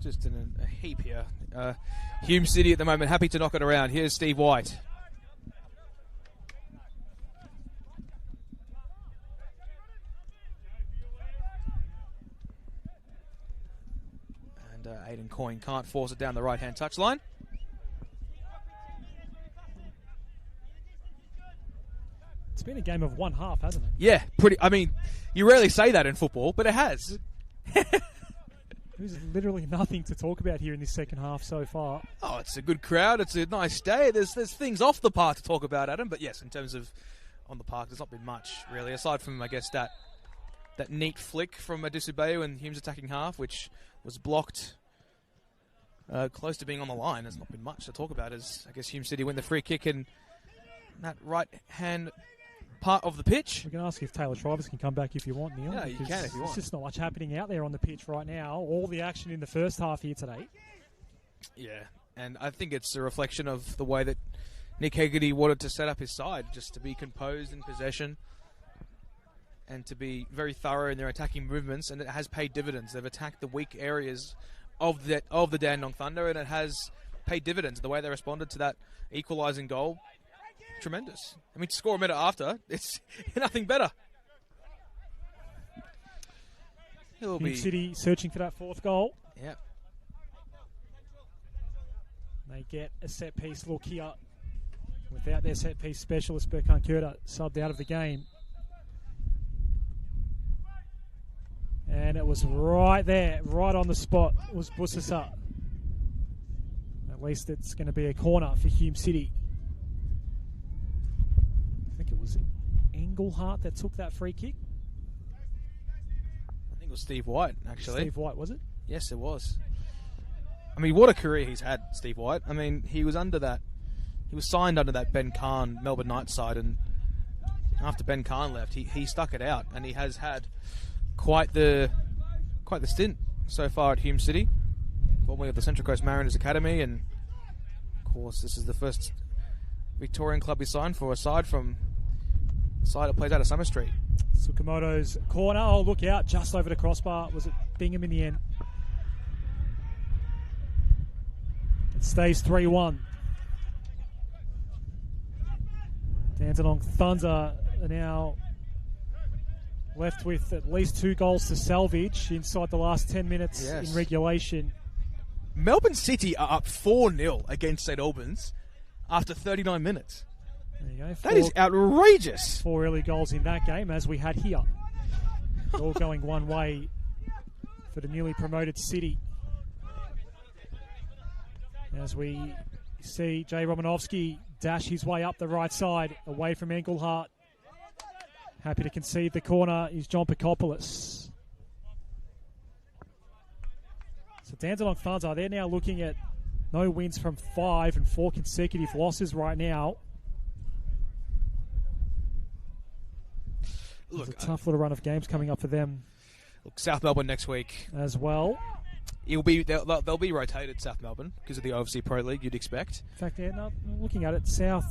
Just in a heap here. Hume City at the moment, happy to knock it around. Here's Steve White. And Aidan Coyne can't force it down the right-hand touchline. It's been a game of one half, hasn't it? Yeah, pretty. I mean, you rarely say that in football, but it has. There's literally nothing to talk about here in this second half so far. Oh, it's a good crowd. It's a nice day. There's things off the park to talk about, Adam. But yes, in terms of on the park, there's not been much really, aside from I guess that neat flick from Adisubayu in Hume's attacking half, which was blocked close to being on the line. There's not been much to talk about. As I guess Hume City win the free kick and that right hand part of the pitch. We can ask if Taylor Trivers can come back if you want, Neil. Yeah, you because can if you want. There's just not much happening out there on the pitch right now. All the action in the first half here today. Yeah, and I think it's a reflection of the way that Nick Hegarty wanted to set up his side, just to be composed in possession and to be very thorough in their attacking movements, and it has paid dividends. They've attacked the weak areas of the Dandenong Thunder, and it has paid dividends. The way they responded to that equalising goal, tremendous. I mean, to score a minute after, it's nothing better. Hume City searching for that fourth goal. Yeah. They get a set-piece look here. Without their set-piece specialist, Berkan Kurta subbed out of the game. And it was right there, right on the spot, was Busasa. At least it's going to be a corner for Hume City. I think it was Engelhardt that took that free kick. I think it was Steve White, actually. Steve White, was it? Yes, it was. I mean, what a career he's had, Steve White. I mean, he was signed under that Ben Kahn Melbourne Knights side, and after Ben Kahn left, he stuck it out, and he has had quite the stint so far at Hume City, formerly of the Central Coast Mariners Academy, and of course this is the first Victorian club he signed for, aside from the side that plays out of Summer Street. Tsukamoto's corner. Oh, look out, just over the crossbar. Was it Bingham in the end? It stays 3-1. Dandenong Thunder are now left with at least 2 goals to salvage inside the last 10 minutes in regulation. Melbourne City are up 4-0 against St Albans after 39 minutes. There you go. That is outrageous. 4 early goals in that game, as we had here. All going one way for the newly promoted City. As we see Jay Romanovsky dash his way up the right side, away from Engelhardt. Happy to concede the corner is John Picopoulos. So Dandenong Thunder, they're now looking at no wins from 5 and 4 consecutive losses right now. Look, a tough little run of games coming up for them. Look, South Melbourne next week as well. They'll be rotated, South Melbourne, because of the OFC Pro League, you'd expect. In fact, looking at it, South,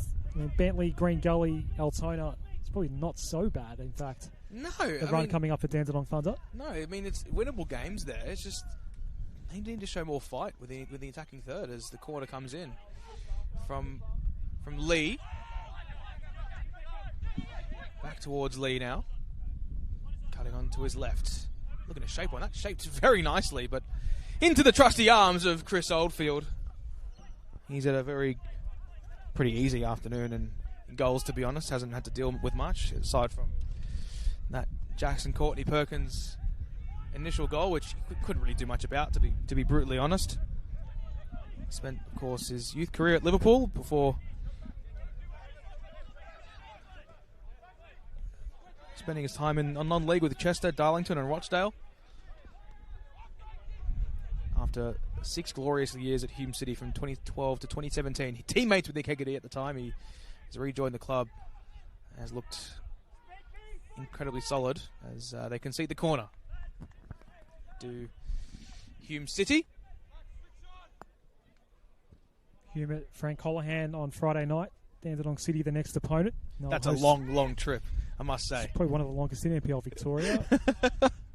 Bentley, Green Gully, Altona, it's probably not so bad, in fact. No. The run coming up for Dandenong Thunder. No, I mean, it's winnable games there. It's just they need to show more fight with the attacking third as the corner comes in. From Lee. Back towards Lee now. Cutting on to his left. Looking to shape one. That shaped very nicely, but into the trusty arms of Chris Oldfield. He's had a pretty easy afternoon and goals, to be honest. Hasn't had to deal with much, aside from that Jackson Courtney Perkins initial goal, which he couldn't really do much about, to be brutally honest. Spent, of course, his youth career at Liverpool before spending his time in non-league with Chester, Darlington and Rochdale. After 6 glorious years at Hume City from 2012 to 2017. Teammates with Nick Hegarty at the time. He has rejoined the club. Has looked incredibly solid as they concede the corner to Hume City. Hume at Frank Holohan on Friday night. Dandenong City, the next opponent. That's a long trip, I must say. It's probably one of the longest in NPL Victoria.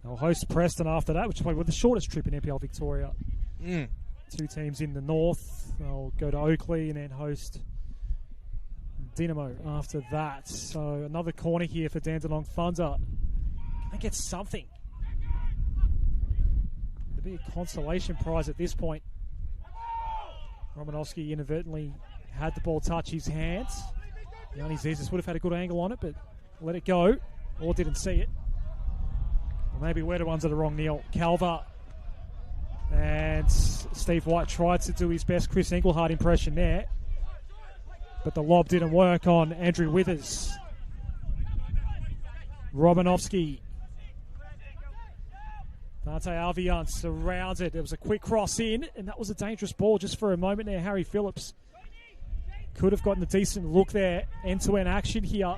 They'll host Preston after that, which is probably the shortest trip in NPL Victoria. 2 teams in the north. They'll go to Oakley and then host Dynamo after that. So another corner here for Dandenong Thunder. Can they get something? It'll be a consolation prize at this point. Romanovsky inadvertently had the ball touch his hands. Yanni Zizis would have had a good angle on it, but let it go, or didn't see it. Or maybe we're the ones that are wrong, Neil. Calver and Steve White tried to do his best Chris Engelhardt impression there, but the lob didn't work on Andrew Withers. Romanovsky. Dante Alvian surrounds it. There was a quick cross in, and that was a dangerous ball just for a moment there. Harry Phillips could have gotten a decent look there. End-to-end action here.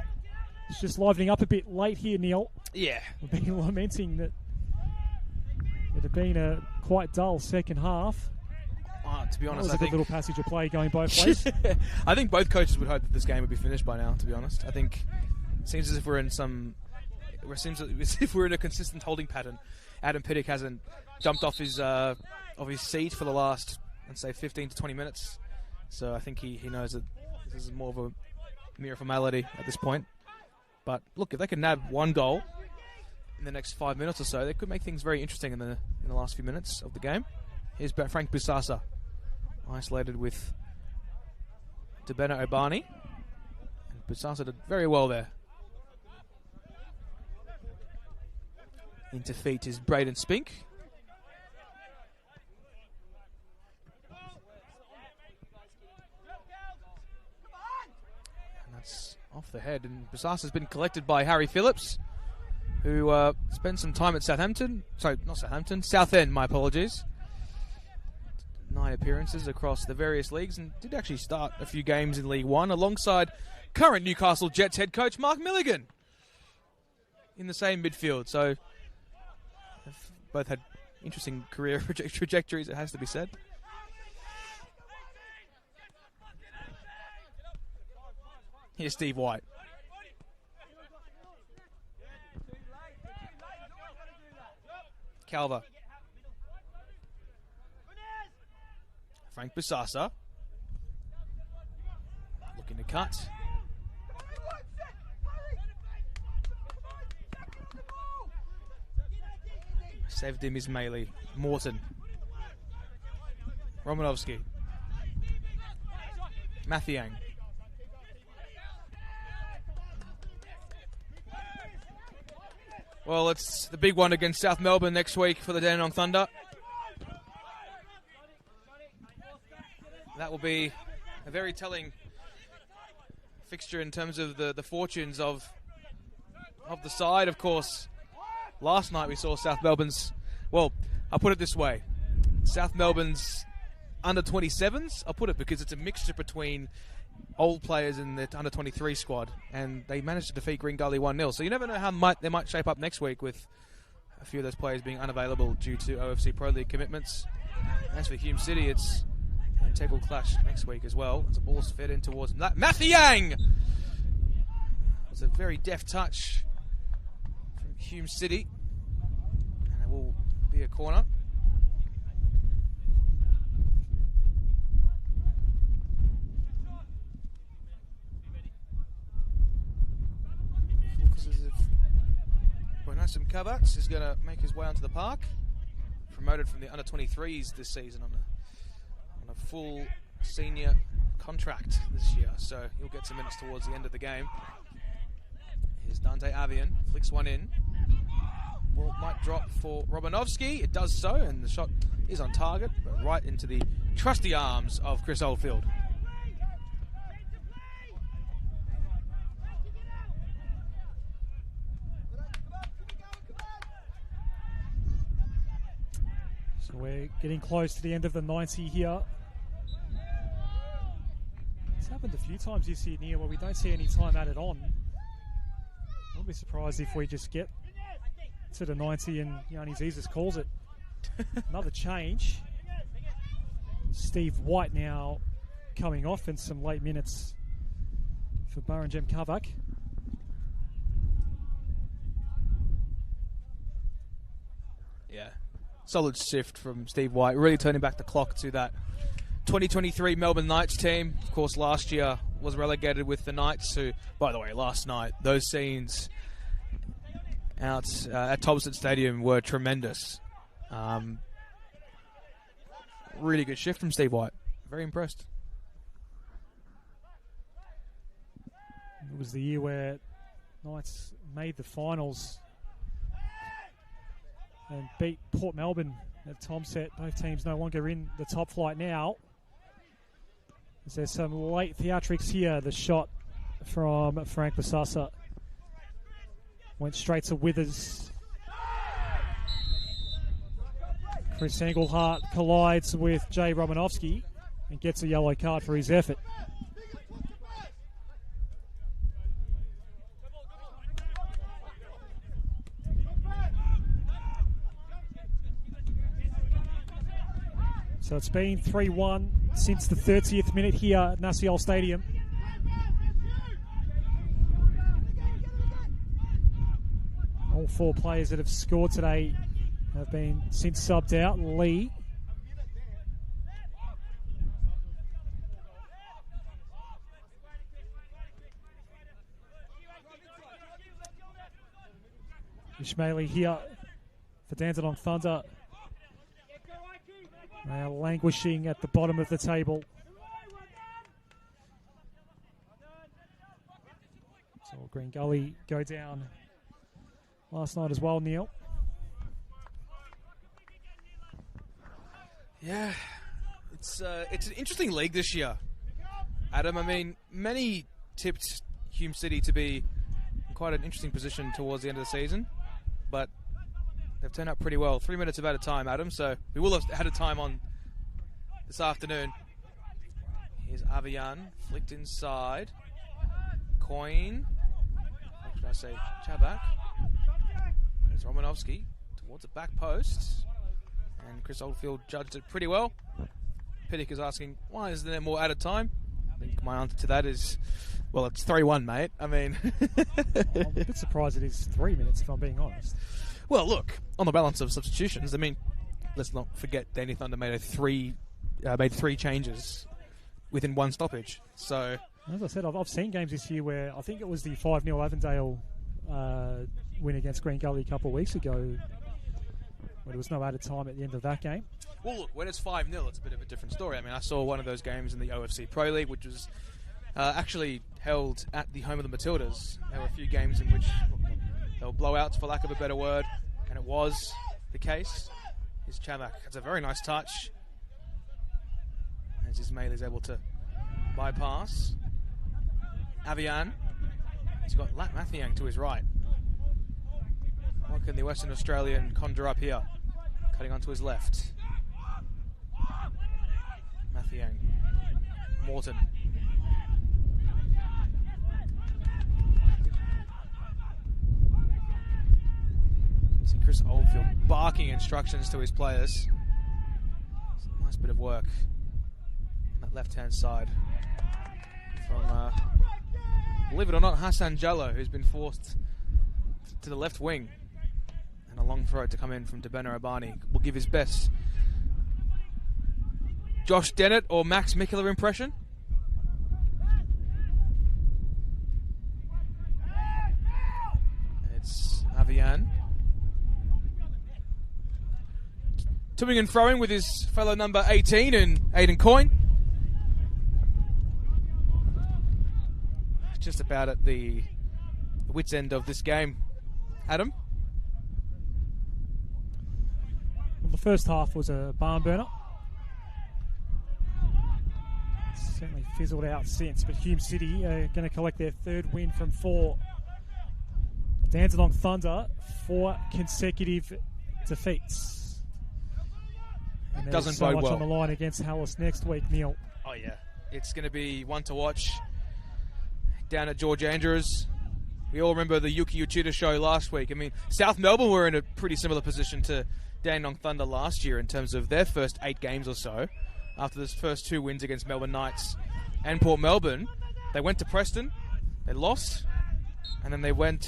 It's just livening up a bit late here, Neil. Yeah. We've been lamenting that it had been a quite dull second half. To be That honest, was I a good think little passage of play going both ways. I think both coaches would hope that this game would be finished by now. To be honest, I think it seems as if we're in a consistent holding pattern. Adam Pittock hasn't jumped off his seat for the last, let's say, 15 to 20 minutes. So I think he knows that this is more of a mere formality at this point. But look, if they can nab one goal in the next 5 minutes or so, they could make things very interesting in the last few minutes of the game. Here's Frank Busasa, isolated with Debena Obani. And Busasa did very well there. Into feet is Braden Spink. And that's off the head. And Busasa's been collected by Harry Phillips, who spent some time at Southampton. Sorry, not Southampton. Southend, my apologies. 9 appearances across the various leagues and did actually start a few games in League One alongside current Newcastle Jets head coach Mark Milligan in the same midfield. So they've both had interesting career trajectories, it has to be said. Here's Steve White. Calver. Frank Busasa. Looking to cut. Saved him is Maley. Morton. Romanovsky. Mathiang. Well, it's the big one against South Melbourne next week for the Dandenong Thunder. That will be a very telling fixture in terms of the fortunes of the side. Of course, last night we saw South Melbourne's, well, I'll put it this way, South Melbourne's under-27s, I'll put it because it's a mixture between old players in the under-23 squad, and they managed to defeat Green Gully 1-0. So you never know how they might shape up next week with a few of those players being unavailable due to OFC Pro League commitments. As for Hume City, it's an integral clash next week as well. As the ball's fed in towards Mathiang! It was a very deft touch from Hume City, and it will be a corner. Some Kovacs is going to make his way onto the park. Promoted from the under-23s this season on a full senior contract this year, so he'll get some minutes towards the end of the game. Here's Dante Avian, flicks one in. Ball might drop for Romanovsky. It does so, and the shot is on target, but right into the trusty arms of Chris Oldfield. So we're getting close to the end of the 90 here. It's happened a few times this year, Neil, where we don't see any time added on. I'll be surprised if we just get to the 90 and Yanni Jesus calls it. Another change. Steve White now coming off in some late minutes for Baranjem Kavak. Yeah. Solid shift from Steve White, really turning back the clock to that 2023 Melbourne Knights team. Of course, last year was relegated with the Knights, who, by the way, last night, those scenes out at Thomson Stadium were tremendous. Really good shift from Steve White. Very impressed. It was the year where Knights made the finals and beat Port Melbourne at Tomset. Both teams no longer in the top flight now. There's some late theatrics here. The shot from Frank Busasa went straight to Withers. Chris Engelhart collides with Jay Romanovsky and gets a yellow card for his effort. So it's been 3-1 since the 30th minute here at Naciol Stadium. All 4 players that have scored today have been since subbed out. Lee, Ishmaeli here for Dandenong Thunder. They are languishing at the bottom of the table. So Green Gully go down last night as well, Neil. Yeah, it's an interesting league this year, Adam. I mean, many tipped Hume City to be in quite an interesting position towards the end of the season, but they've turned out pretty well. 3 minutes of added time, Adam, so we will have added time on this afternoon. Here's Avian, flicked inside. Coin. What should I say? Chabak. There's Romanovsky towards the back post. And Chris Oldfield judged it pretty well. Piddick is asking, why isn't there more added time? I think my answer to that is, well, it's 3-1, mate. I mean... I'm a bit surprised it is 3 minutes, if I'm being honest. Well, look, on the balance of substitutions, I mean, let's not forget Danny Thunder made three changes within one stoppage. So, as I said, I've seen games this year where I think it was the 5-0 Avondale win against Green Gully a couple of weeks ago, where there was no added time at the end of that game. Well, look, when it's 5-0, it's a bit of a different story. I mean, I saw one of those games in the OFC Pro League, which was actually held at the home of the Matildas. There were a few games in which they were blowouts, for lack of a better word, and it was the case. Here's Chamak. It's a very nice touch, as Ismail is able to bypass. Avian. He's got Lat Mathiang to his right. What can the Western Australian conjure up here? Cutting onto his left. Mathiang. Morton. See Chris Oldfield barking instructions to his players. It's a nice bit of work on that left-hand side from, believe it or not, Hassan Jallo, who's been forced to the left wing. And a long throw to come in from Debena Abani. Will give his best Josh Dennett or Max Mikula impression. It's Avian. Toing and throwing with his fellow number 18 and Aidan Coyne. Just about at the wit's end of this game. Adam? Well, the first half was a barn burner. Certainly fizzled out since, but Hume City are going to collect their 3rd win from 4. Dandenong Thunder, 4 consecutive defeats. And doesn't so bode much well on the line against Hallis next week, Neil. Oh yeah, it's going to be one to watch down at George Andrews. We all remember the Yuki Uchida show last week. I mean, South Melbourne were in a pretty similar position to Dandenong Thunder last year in terms of their first 8 games or so. After the first 2 wins against Melbourne Knights and Port Melbourne, they went to Preston, they lost, and then they went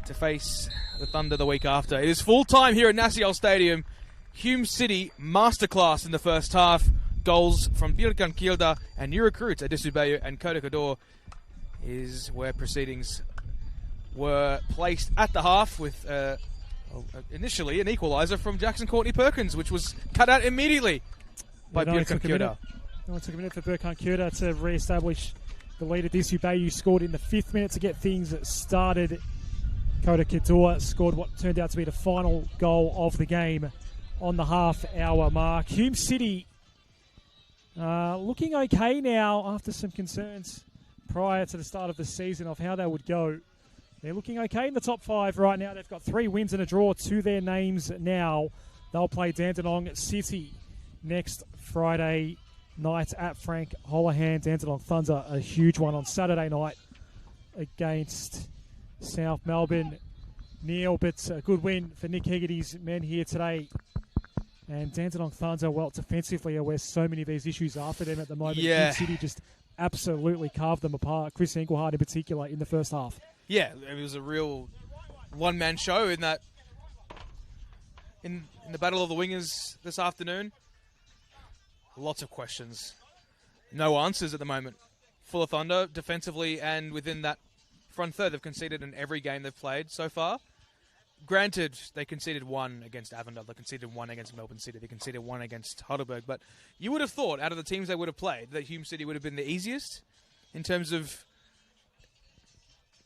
to face the Thunder the week after. It is full time here at Naciol Stadium. Hume City masterclass in the first half. Goals from Birkan Kilda and new recruits Adisubeyu and Kota Kador is where proceedings were placed at the half with initially an equalizer from Jackson Courtney Perkins, which was cut out immediately by Birkan Kilda. It took a minute for Birkan Kilda to re-establish the lead. Adisubeyu scored in the 5th minute to get things started. Kota Kador scored what turned out to be the final goal of the game on the half-hour mark. Hume City looking okay now after some concerns prior to the start of the season of how they would go. They're looking okay in the top 5 right now. They've got 3 wins and a draw to their names now. They'll play Dandenong City next Friday night at Frank Holohan. Dandenong Thunder, a huge one on Saturday night against South Melbourne. Neil, but a good win for Nick Hegarty's men here today And Dandenong Thunder, well, defensively are where so many of these issues are for them at the moment. Yeah. Hume City just absolutely carved them apart. Chris Engelhardt in particular in the first half. Yeah, it was a real one-man show in that. In the Battle of the Wingers this afternoon, lots of questions. No answers at the moment. Full of Thunder, defensively and within that front third. They've conceded in every game they've played so far. Granted, they conceded one against Avondale, they conceded one against Melbourne City, they conceded one against Heidelberg, but you would have thought, out of the teams they would have played, that Hume City would have been the easiest in terms of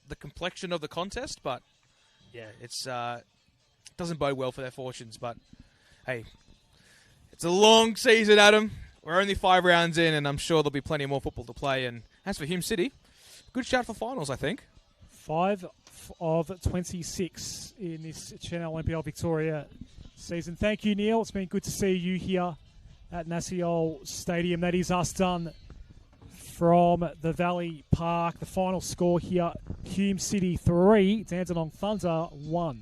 the complexion of the contest, but yeah, it's doesn't bode well for their fortunes, but hey, it's a long season, Adam. We're only 5 rounds in, and I'm sure there'll be plenty more football to play, and as for Hume City, good shout for finals, I think. 5 of 26 in this Senol NPL Victoria season. Thank you, Neil. It's been good to see you here at Nasiol Stadium. That is us done from the Valley Park. The final score here, Hume City 3, Dandenong Thunder 1.